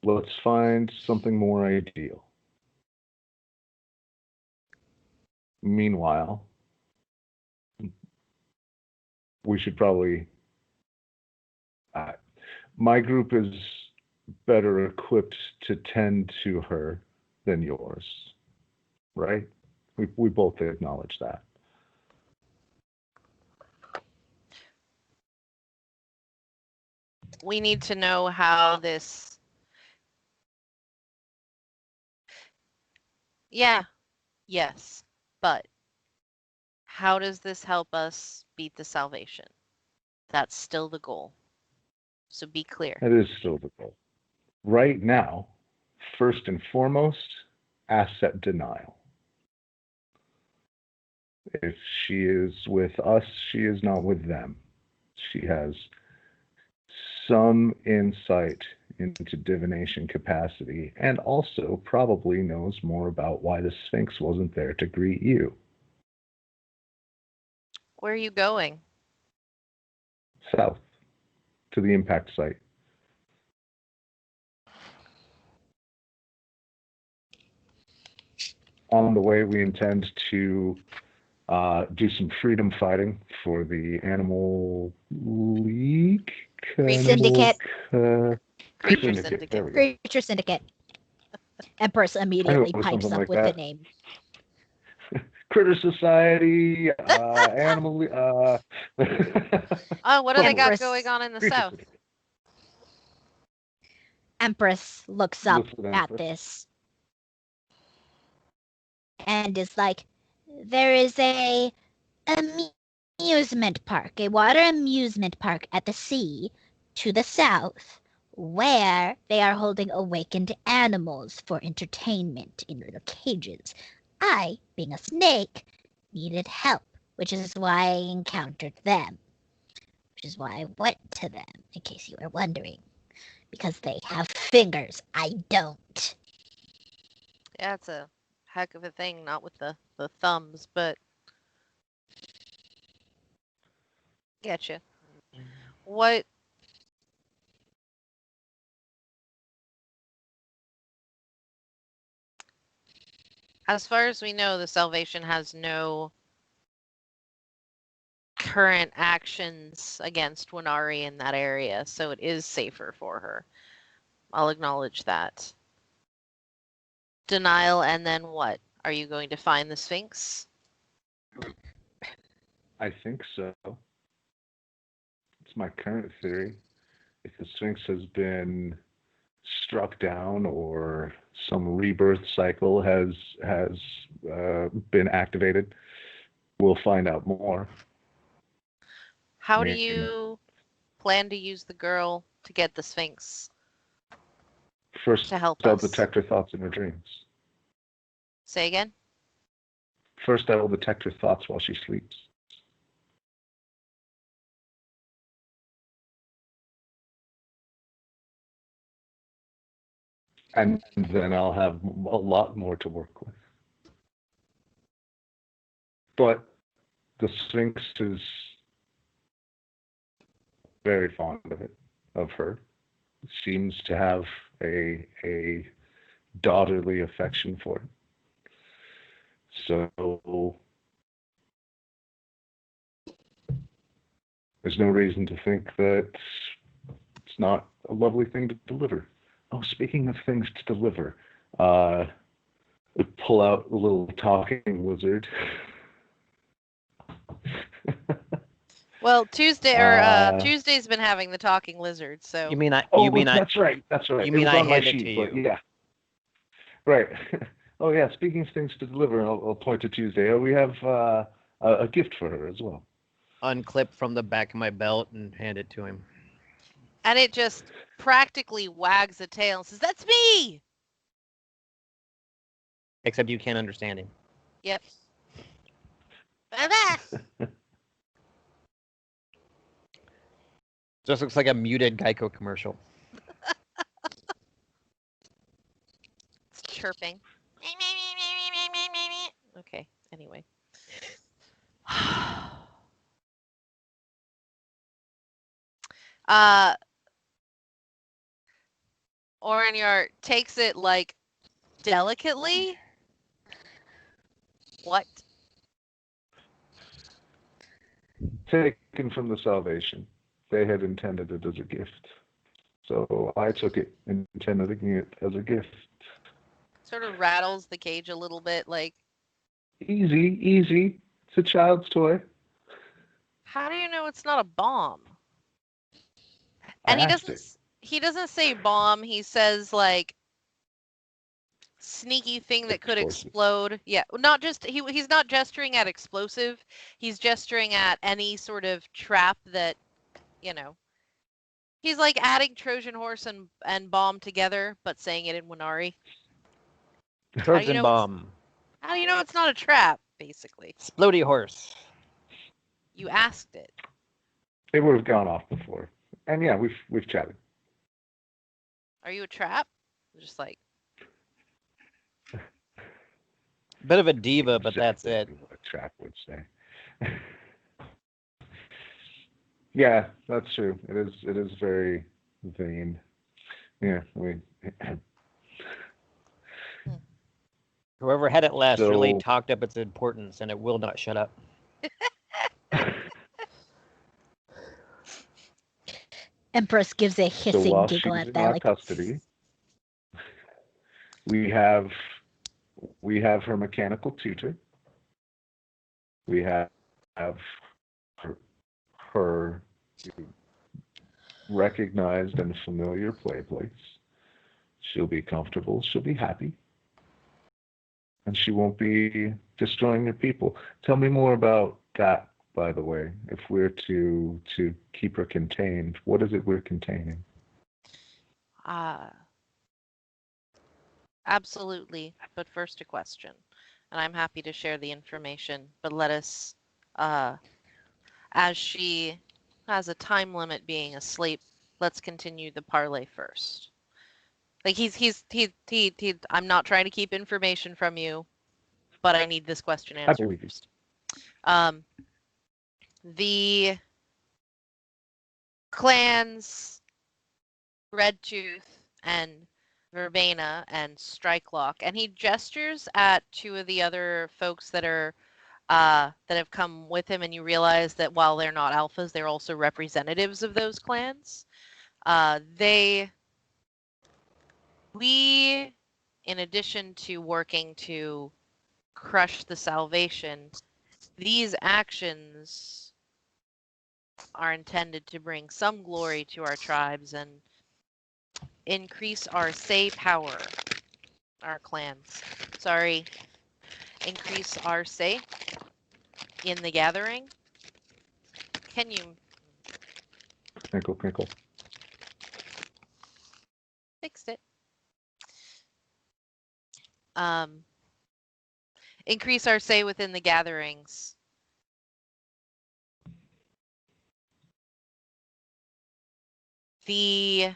let's find something more ideal. Meanwhile, we should probably... my group is better equipped to tend to her than yours, right? We both acknowledge that. We need to know how this... Yeah. Yes. But how does this help us beat the salvation? That's still the goal. So be clear. That is still the goal. Right now, first and foremost, asset denial. If she is with us, she is not with them. She has some insight into divination capacity and also probably knows more about why the Sphinx wasn't there to greet you. Where are you going? south to the impact site. On the way, we intend to do some freedom fighting for the Animal League? Syndicate. Creature Syndicate. Syndicate. There we go. Creature Syndicate. Empress immediately it was pipes something up like with that. the name. Critter Society, Animal League. Oh, what do they got Empress. going on in the Creature south? Syndicate. Empress looks up Looks at at Empress. this and is like, there is a amusement park, a water amusement park at the sea to the south, where they are holding awakened animals for entertainment in little cages. I, being a snake, needed help, which is why I encountered them. Which is why I went to them, in case you were wondering. Because they have fingers. I don't. Yeah, it's a heck of a thing, not with the thumbs, but getcha. What? As far as we know, the Salvation has no current actions against Winari in that area, so it is safer for her. I'll acknowledge that. Denial, and then what? Are you going to find the Sphinx? I think so. It's my current theory. If the Sphinx has been struck down or some rebirth cycle has been activated, we'll find out more. How do Maybe. you plan to use the girl to get the Sphinx First, to help I'll us? detect her thoughts in her dreams. Say again? First, I will detect her thoughts while she sleeps. And then I'll have a lot more to work with. But the Sphinx is very fond of her. Seems to have a daughterly affection for her. So there's no reason to think that it's not a lovely thing to deliver. Oh, speaking of things to deliver, pull out a little talking lizard. Well, Tuesday's been having the talking lizard, so You mean That's right. You It mean was I on my hand it sheet, to but you? yeah. Right. Oh yeah. Speaking of things to deliver, I'll point to Tuesday. Oh, we have a gift for her as well. unclip from the back of my belt and hand it to him. and it just practically wags a tail and says, "That's me." Except you can't understand him. Yep. Blah. Just looks like a muted Geico commercial. It's chirping. Okay. Anyway. Oranyar takes it like delicately. What? Taken from the Salvation. They had intended it as a gift. So I took it, intending it as a gift. Sort of rattles the cage a little bit, like. Easy. It's a child's toy. How do you know it's not a bomb? I And asked it. he doesn't say bomb, he says like sneaky thing that could Explosive. explode. Yeah, not just he's not gesturing at explosive. He's gesturing at any sort of trap that, you know. He's like adding Trojan horse and bomb together, but saying it in Winari. Trojan bomb. How do you know it's not a trap, basically? Splody horse. You asked it. It would have gone off before. And yeah, we've chatted. Are you a trap? Just like. Bit of a diva, but that's it. What a trap would say. Yeah, that's true. It is very vain. Yeah, I mean, Whoever had it last really so talked up its importance, and it will not shut up. Empress gives a so hissing while giggle she's at in that, our like, custody, we have her mechanical tutor. We have her, her recognized and familiar play place. She'll be comfortable. She'll be happy. And she won't be destroying your people. Tell me more about that, by the way. If we're to keep her contained, what is it we're containing? Absolutely. But first a question. And I'm happy to share the information, but let us, as she has a time limit being asleep, let's continue the parlay first. Like I'm not trying to keep information from you, but I need this question I answered believe you. first. The clans Redtooth and Verbena and Strikelock, and he gestures at two of the other folks that are that have come with him, and you realize that while they're not alphas, they're also representatives of those clans. We, in addition to working to crush the Salvation, these actions are intended to bring some glory to our tribes and increase our say power, our clans. Sorry, increase our say in the gathering. Can you Crinkle, crinkle. fix it? Increase our say within the gatherings. The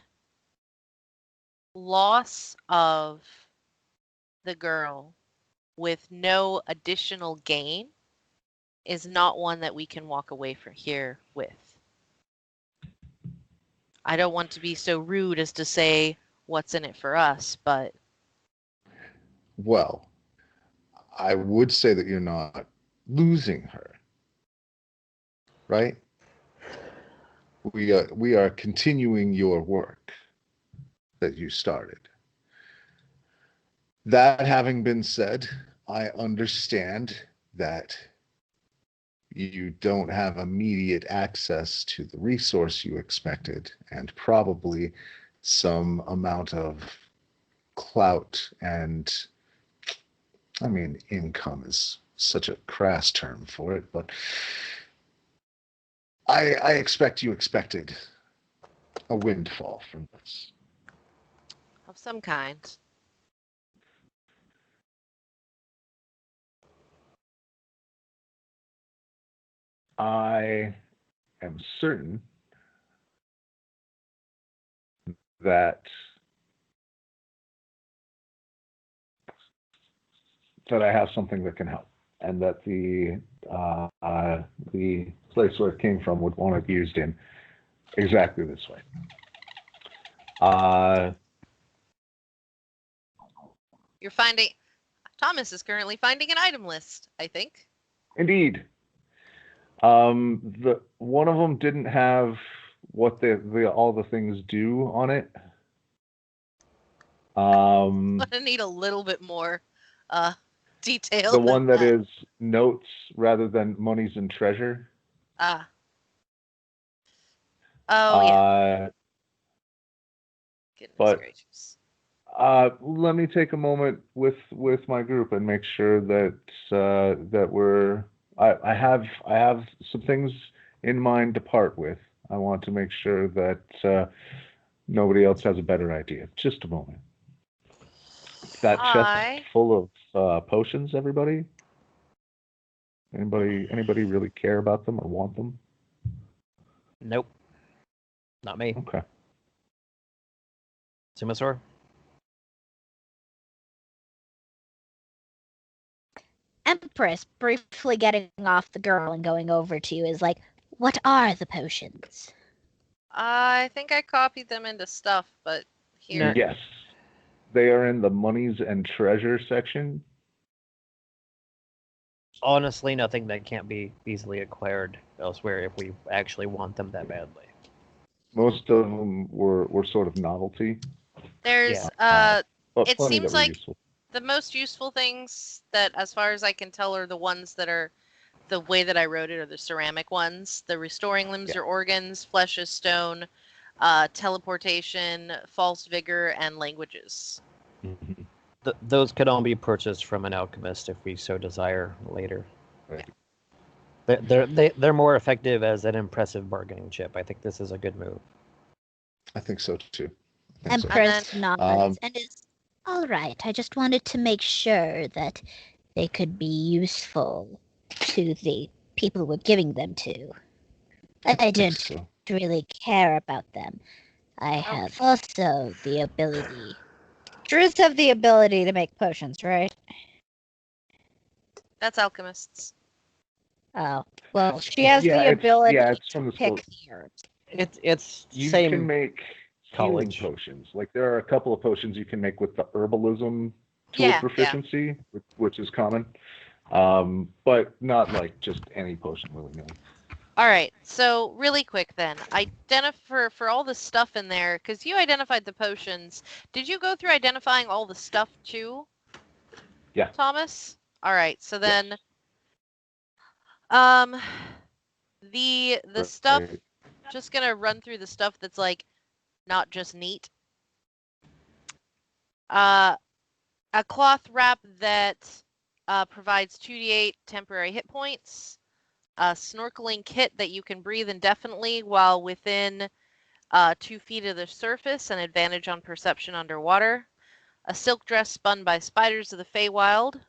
loss of the girl with no additional gain is not one that we can walk away from here with. I don't want to be so rude as to say what's in it for us, but Well, I would say that you're not losing her, right? We are continuing your work that you started. That having been said, I understand that you don't have immediate access to the resource you expected, and probably some amount of clout and, I mean, income is such a crass term for it, but I expect you expected a windfall from this. of some kind. I am certain that I have something that can help, and that the place where it came from would want it used in exactly this way. You're finding Thomas is currently finding an item list, I think. Indeed. The one of them didn't have what the all the things do on it. I'm gonna need a little bit more detail. The one that is notes rather than monies and treasure. Ah. Oh yeah. Goodness But gracious. let me take a moment with my group and make sure that that we're. I have some things in mind to part with. I want to make sure that nobody else has a better idea. Just a moment. That chest full of potions, everybody? Anybody really care about them or want them? Nope. Not me. Okay. Sumasaur? Empress, briefly getting off the girl and going over to you, is like, What are the potions? I think I copied them into stuff, but here. Yes. They are in the monies and treasure section. Honestly, nothing that can't be easily acquired elsewhere if we actually want them that badly. Most of them were sort of novelty, There's but it plenty seems that were like useful. the most useful things that, as far as I can tell, are the ones that are the way that I wrote it, are the ceramic ones. The restoring limbs Yeah. or organs, flesh as stone, teleportation, false vigor, and languages. Those could all be purchased from an alchemist if we so desire later. Right. They're more effective as an impressive bargaining chip. I think this is a good move. I think so too. I think so. Empress nods Um, and is all right. I just wanted to make sure that they could be useful to the people we're giving them to. I think don't so. really care about them. I have also the ability. Druids have the ability to make potions, right? That's alchemists. Oh, well, she has Yeah, the it's- ability yeah, it's to from the pick school. the herbs. It's You same can make healing college. potions. Like there are a couple of potions you can make with the herbalism tool Yeah, proficiency, which is common. But not like just any potion willy-nilly. All right, so really quick then, identify for all the stuff in there, because you identified the potions. Did you go through identifying all the stuff too? Yeah. Thomas? All right, so then, Yes. the Right. stuff, just gonna run through the stuff that's like not just neat. A cloth wrap that provides 2d8 temporary hit points. A snorkeling kit that you can breathe indefinitely while within 2 feet of the surface, and advantage on perception underwater. A silk dress spun by spiders of the Feywild.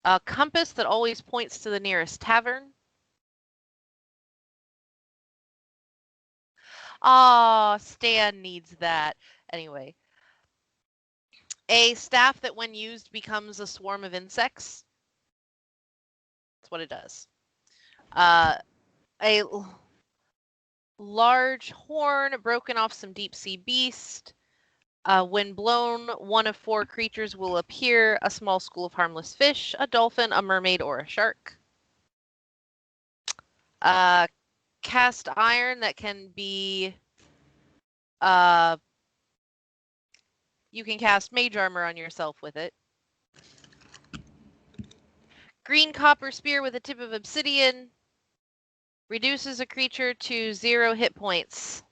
A compass that always points to the nearest tavern. Ah, Stan needs that. Anyway. A staff that when used becomes a swarm of insects. That's what it does. A large horn broken off some deep sea beast. When blown, one of 4 creatures will appear: a small school of harmless fish, a dolphin, a mermaid, or a shark. Cast iron that can be... you can cast mage armor on yourself with it. Green copper spear with a tip of obsidian. Reduces a creature to 0 hit points.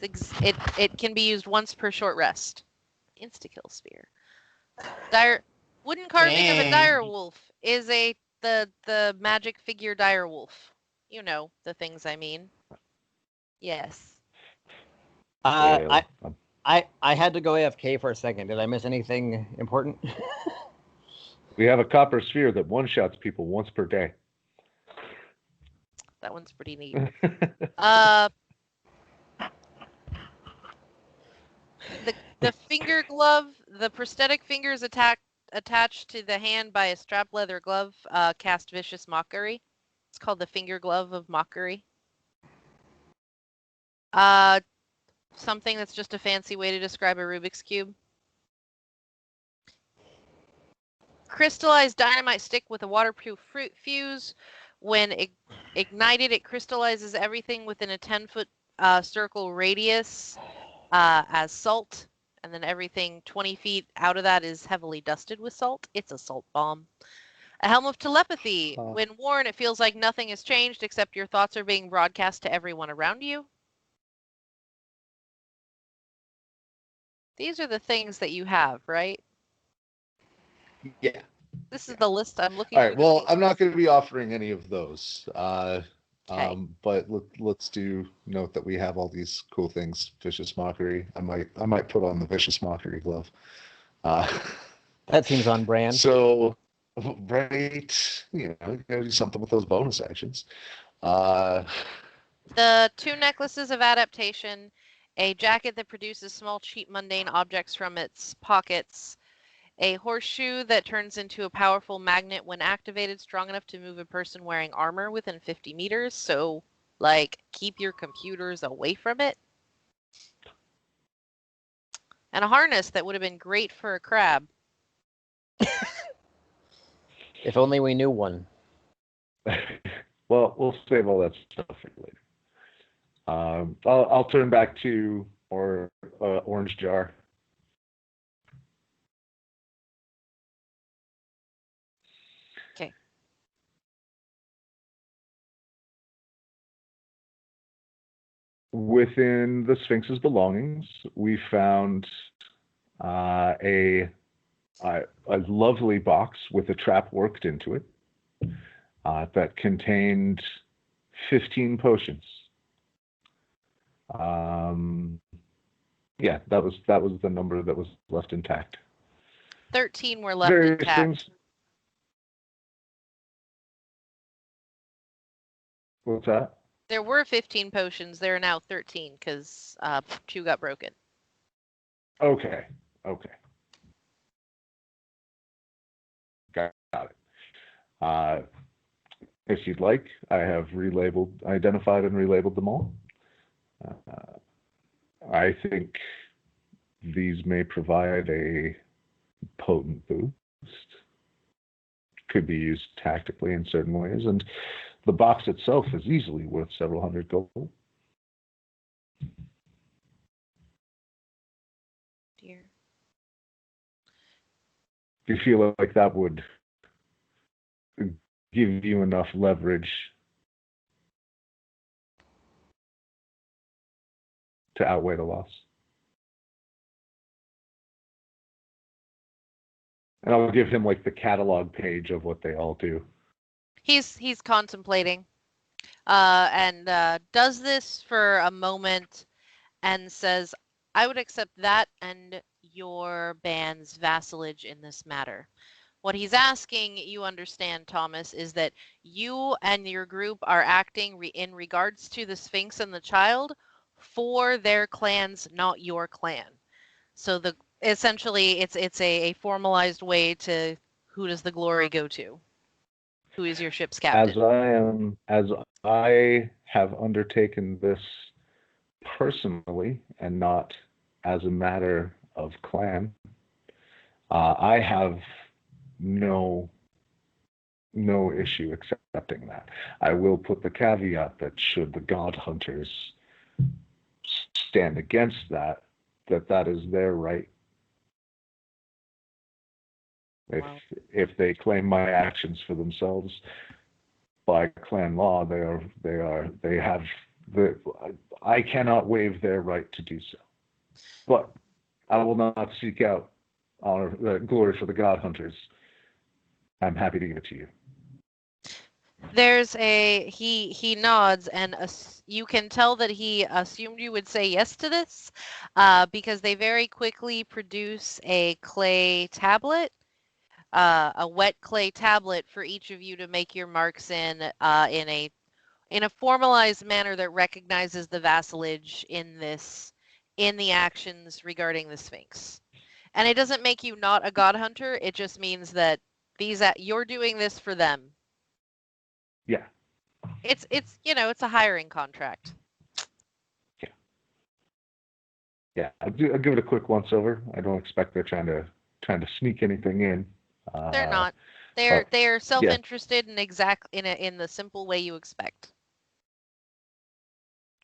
It can be used once per short rest. Insta-kill spear. Wooden carving of a dire wolf is the magic figure dire wolf. You know the things I mean. Yes. I had to go AFK for a second. Did I miss anything important? We have a copper sphere that one-shots people once per day. That one's pretty neat. The finger glove, the prosthetic fingers attached to the hand by a strap leather glove, cast vicious mockery. It's called the finger glove of mockery. Something that's just a fancy way to describe a Rubik's Cube. Crystallized dynamite stick with a waterproof fuse. When ignited, it crystallizes everything within a 10-foot circle radius as salt, and then everything 20 feet out of that is heavily dusted with salt. It's a salt bomb. A helm of telepathy. When worn, it feels like nothing has changed except your thoughts are being broadcast to everyone around you. These are the things that you have, right? Yeah. This is the list I'm looking All through. right. Well, I'm not going to be offering any of those. Okay. But let's do note that we have all these cool things. Vicious mockery. I might put on the vicious mockery glove. That seems on brand. So, right, you gotta do something with those bonus actions. The 2 necklaces of adaptation, a jacket that produces small, cheap, mundane objects from its pockets, A horseshoe that turns into a powerful magnet when activated, strong enough to move a person wearing armor within 50 meters. So, like, keep your computers away from it. And a harness that would have been great for a crab. If only we knew one. Well, we'll save all that stuff for later. I'll turn back to Orange Jar. Okay. Within the Sphinx's belongings, we found a lovely box with a trap worked into it that contained 15 potions. Yeah, that was the number that was left intact. 13 were left Various intact. things. What's that? There were 15 potions. There are now 13 because 2 got broken. Okay. Got it. If you'd like, I have identified and relabeled them all. I think these may provide a potent boost. Could be used tactically in certain ways, and the box itself is easily worth several hundred gold. Dear. Do you feel like that would give you enough leverage to outweigh the loss? And I'll give him like the catalog page of what they all do. He's contemplating, and does this for a moment, and says, "I would accept that and your band's vassalage in this matter." What he's asking, you understand, Thomas, is that you and your group are acting in regards to the Sphinx and the child for their clans, not your clan. So essentially, it's a formalized way to who does the glory go to? Who is your ship's captain? As I have undertaken this personally and not as a matter of clan, I have no issue accepting that. I will put the caveat that should the God Hunters stand against that is their right. If they claim my actions for themselves by clan law, I cannot waive their right to do so. But I will not seek out honor, glory for the God Hunters. I'm happy to give it to you. There's he nods, and you can tell that he assumed you would say yes to this, because they very quickly produce a clay tablet, a wet clay tablet for each of you to make your marks in a formalized manner that recognizes the vassalage in the actions regarding the Sphinx. And it doesn't make you not a god hunter. It just means that you're doing this for them. Yeah. It's it's a hiring contract. Yeah. I'll give it a quick once over. I don't expect they're trying to sneak anything in. They're not. They're self-interested and in the simple way you expect.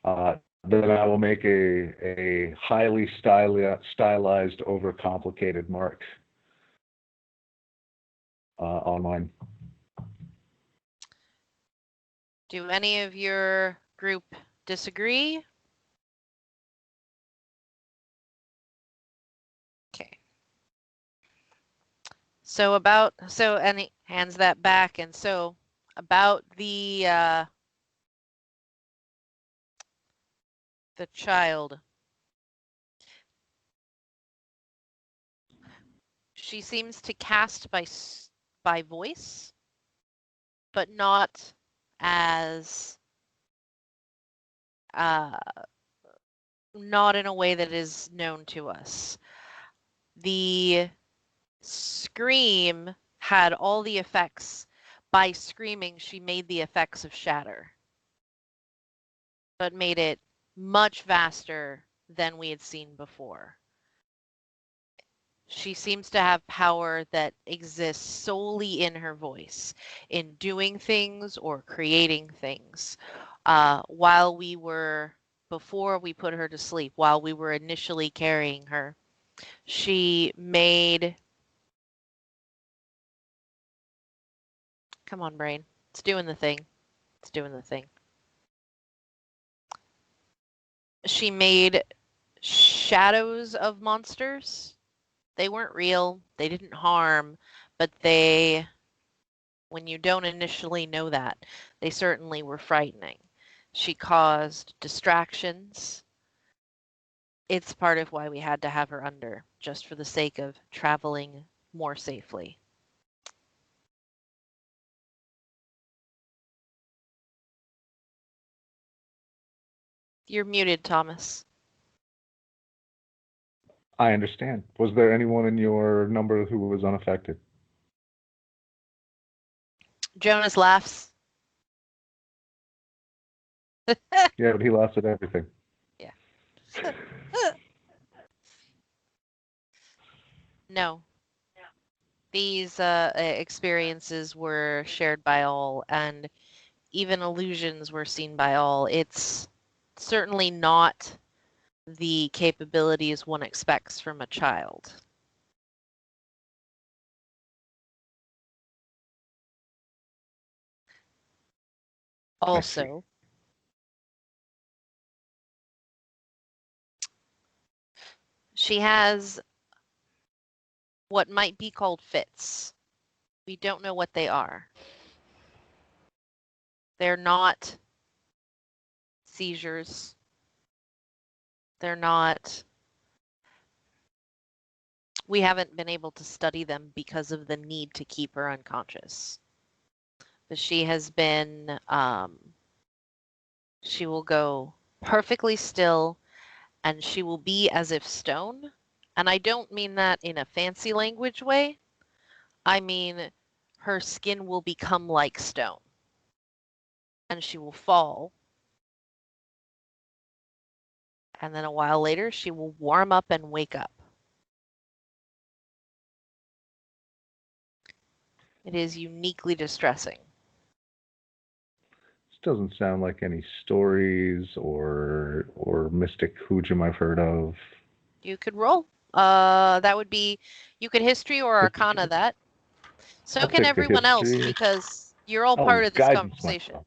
Then I will make a highly stylized, overcomplicated mark on mine. Do any of your group disagree? Okay. And he hands that back, and so about the child. She seems to cast by voice, but not as not in a way that is known to us. The Scream had all the effects. By screaming, she made the effects of shatter. But made it much vaster than we had seen before. She seems to have power that exists solely in her voice, in doing things or creating things. Before we put her to sleep, while we were initially carrying her, she made... Come on, brain. It's doing the thing. It's doing the thing. She made shadows of monsters. They weren't real. They didn't harm, but when you don't initially know that, they certainly were frightening. She caused distractions. It's part of why we had to have her under, just for the sake of traveling more safely. You're muted, Thomas. I understand. Was there anyone in your number who was unaffected? Jonas laughs. Yeah, but he laughs at everything. Yeah. No. These experiences were shared by all, and even illusions were seen by all. It's certainly not the capabilities one expects from a child. Also, she has what might be called fits. We don't know what they are. They're not seizures. They're not... We haven't been able to study them because of the need to keep her unconscious. But she has been... she will go perfectly still, and she will be as if stone. And I don't mean that in a fancy language way. I mean, her skin will become like stone. And she will fall. And then a while later, she will warm up and wake up. It is uniquely distressing. This doesn't sound like any stories or mystic hoojum I've heard of. You could roll. That would be... You could history or arcana that. So I'll can take the everyone else, history. because you're all Oh, part of this guidance conversation. myself.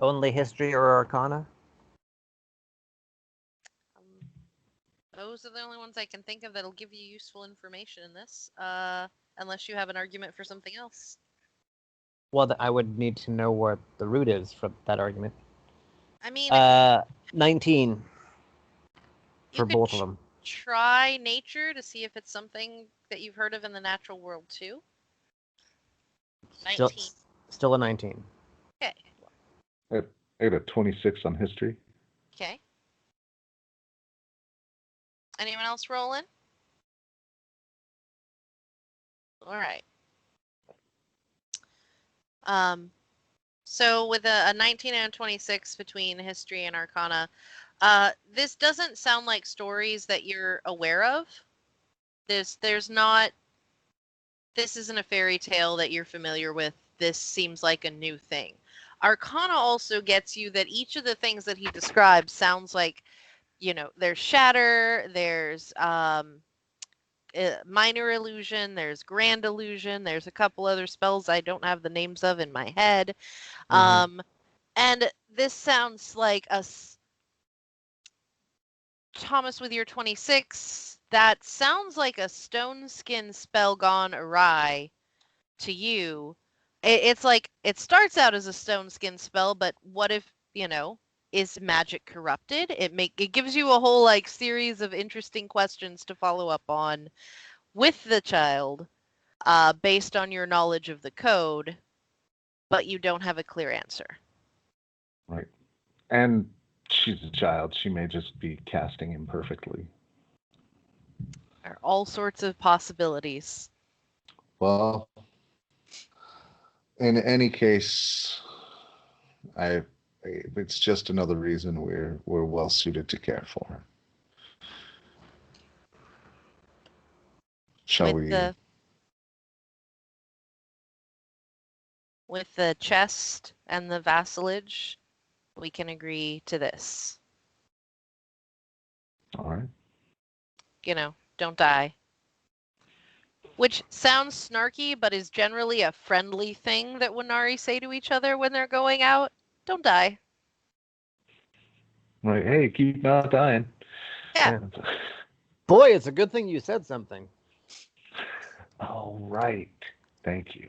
Only history or arcana? Those are the only ones I can think of that'll give you useful information in this, unless you have an argument for something else. Well, I would need to know what the root is for that argument. I mean, 19 you for could both of them. try nature to see if it's something that you've heard of in the natural world too. 19. Still a 19. Okay. I got a 26 on history. Okay. Anyone else rolling? All right. So with a 19 and a 26 between history and arcana, this doesn't sound like stories that you're aware of. There's not... This isn't a fairy tale that you're familiar with. This seems like a new thing. Arcana also gets you that each of the things that he describes sounds like, there's shatter, there's minor illusion, there's grand illusion, there's a couple other spells I don't have the names of in my head. Mm-hmm. And this sounds like Thomas, with your 26, that sounds like a stone skin spell gone awry to you. It's like, it starts out as a stone skin spell, but what if, is magic corrupted? It gives you a whole series of interesting questions to follow up on with the child, based on your knowledge of the code, but you don't have a clear answer. Right. And She's a child. She may just be casting imperfectly. There are all sorts of possibilities. Well, in any case, it's just another reason we're well suited to care for her. Shall we? With the chest and the vassalage, we can agree to this. All right. You know, don't die. Which sounds snarky, but is generally a friendly thing that Winari say to each other when they're going out. Don't die. Right. Hey, keep not dying. Yeah. Boy, it's a good thing you said something. Oh, right. Thank you.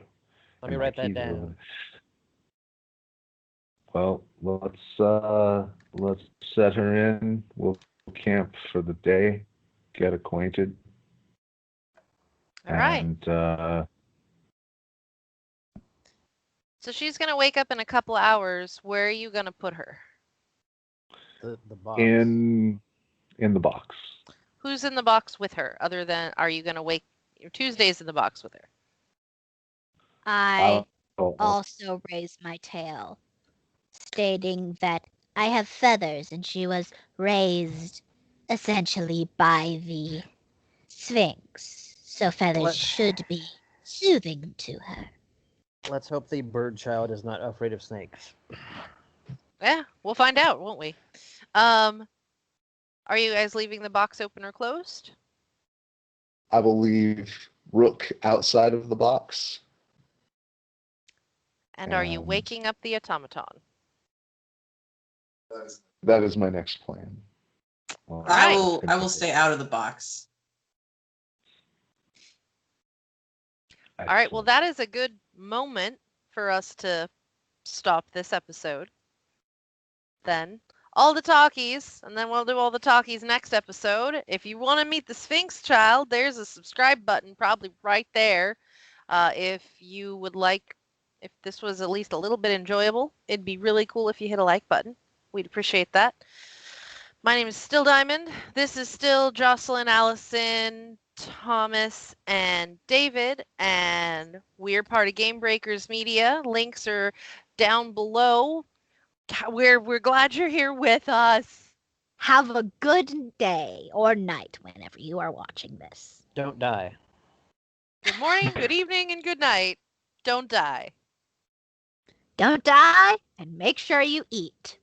Let me write that down. Well, let's set her in. We'll camp for the day, get acquainted. All right. And So she's going to wake up in a couple hours. Where are you going to put her? The box. in the box. Who's in the box with her? Other than, are you going to wake Tuesday's in the box with her? I Oh, also raise my tail, stating that I have feathers and she was raised essentially by the Sphinx, so feathers should be soothing to her. Let's hope the bird child is not afraid of snakes. Yeah, we'll find out, won't we? Are you guys leaving the box open or closed? I will leave Rook outside of the box. And are you waking up the automaton? That is my next plan. Well, I will stay out of the box. All right, well, that is a good moment for us to stop this episode. Then all the talkies, and then we'll do all the talkies next episode. If you want to meet the Sphinx child, there's a subscribe button probably right there. If you would like, if this was at least a little bit enjoyable, it'd be really cool if you hit a like button. We'd appreciate that. My name is still Diamond. This is still Jocelyn, Allison, Thomas, and David, and we're part of Game Breakers Media. Links are down below. We're glad you're here with us. Have a good day or night whenever you are watching this. Don't die. Good morning, good evening, and good night. Don't die. Don't die, and make sure you eat.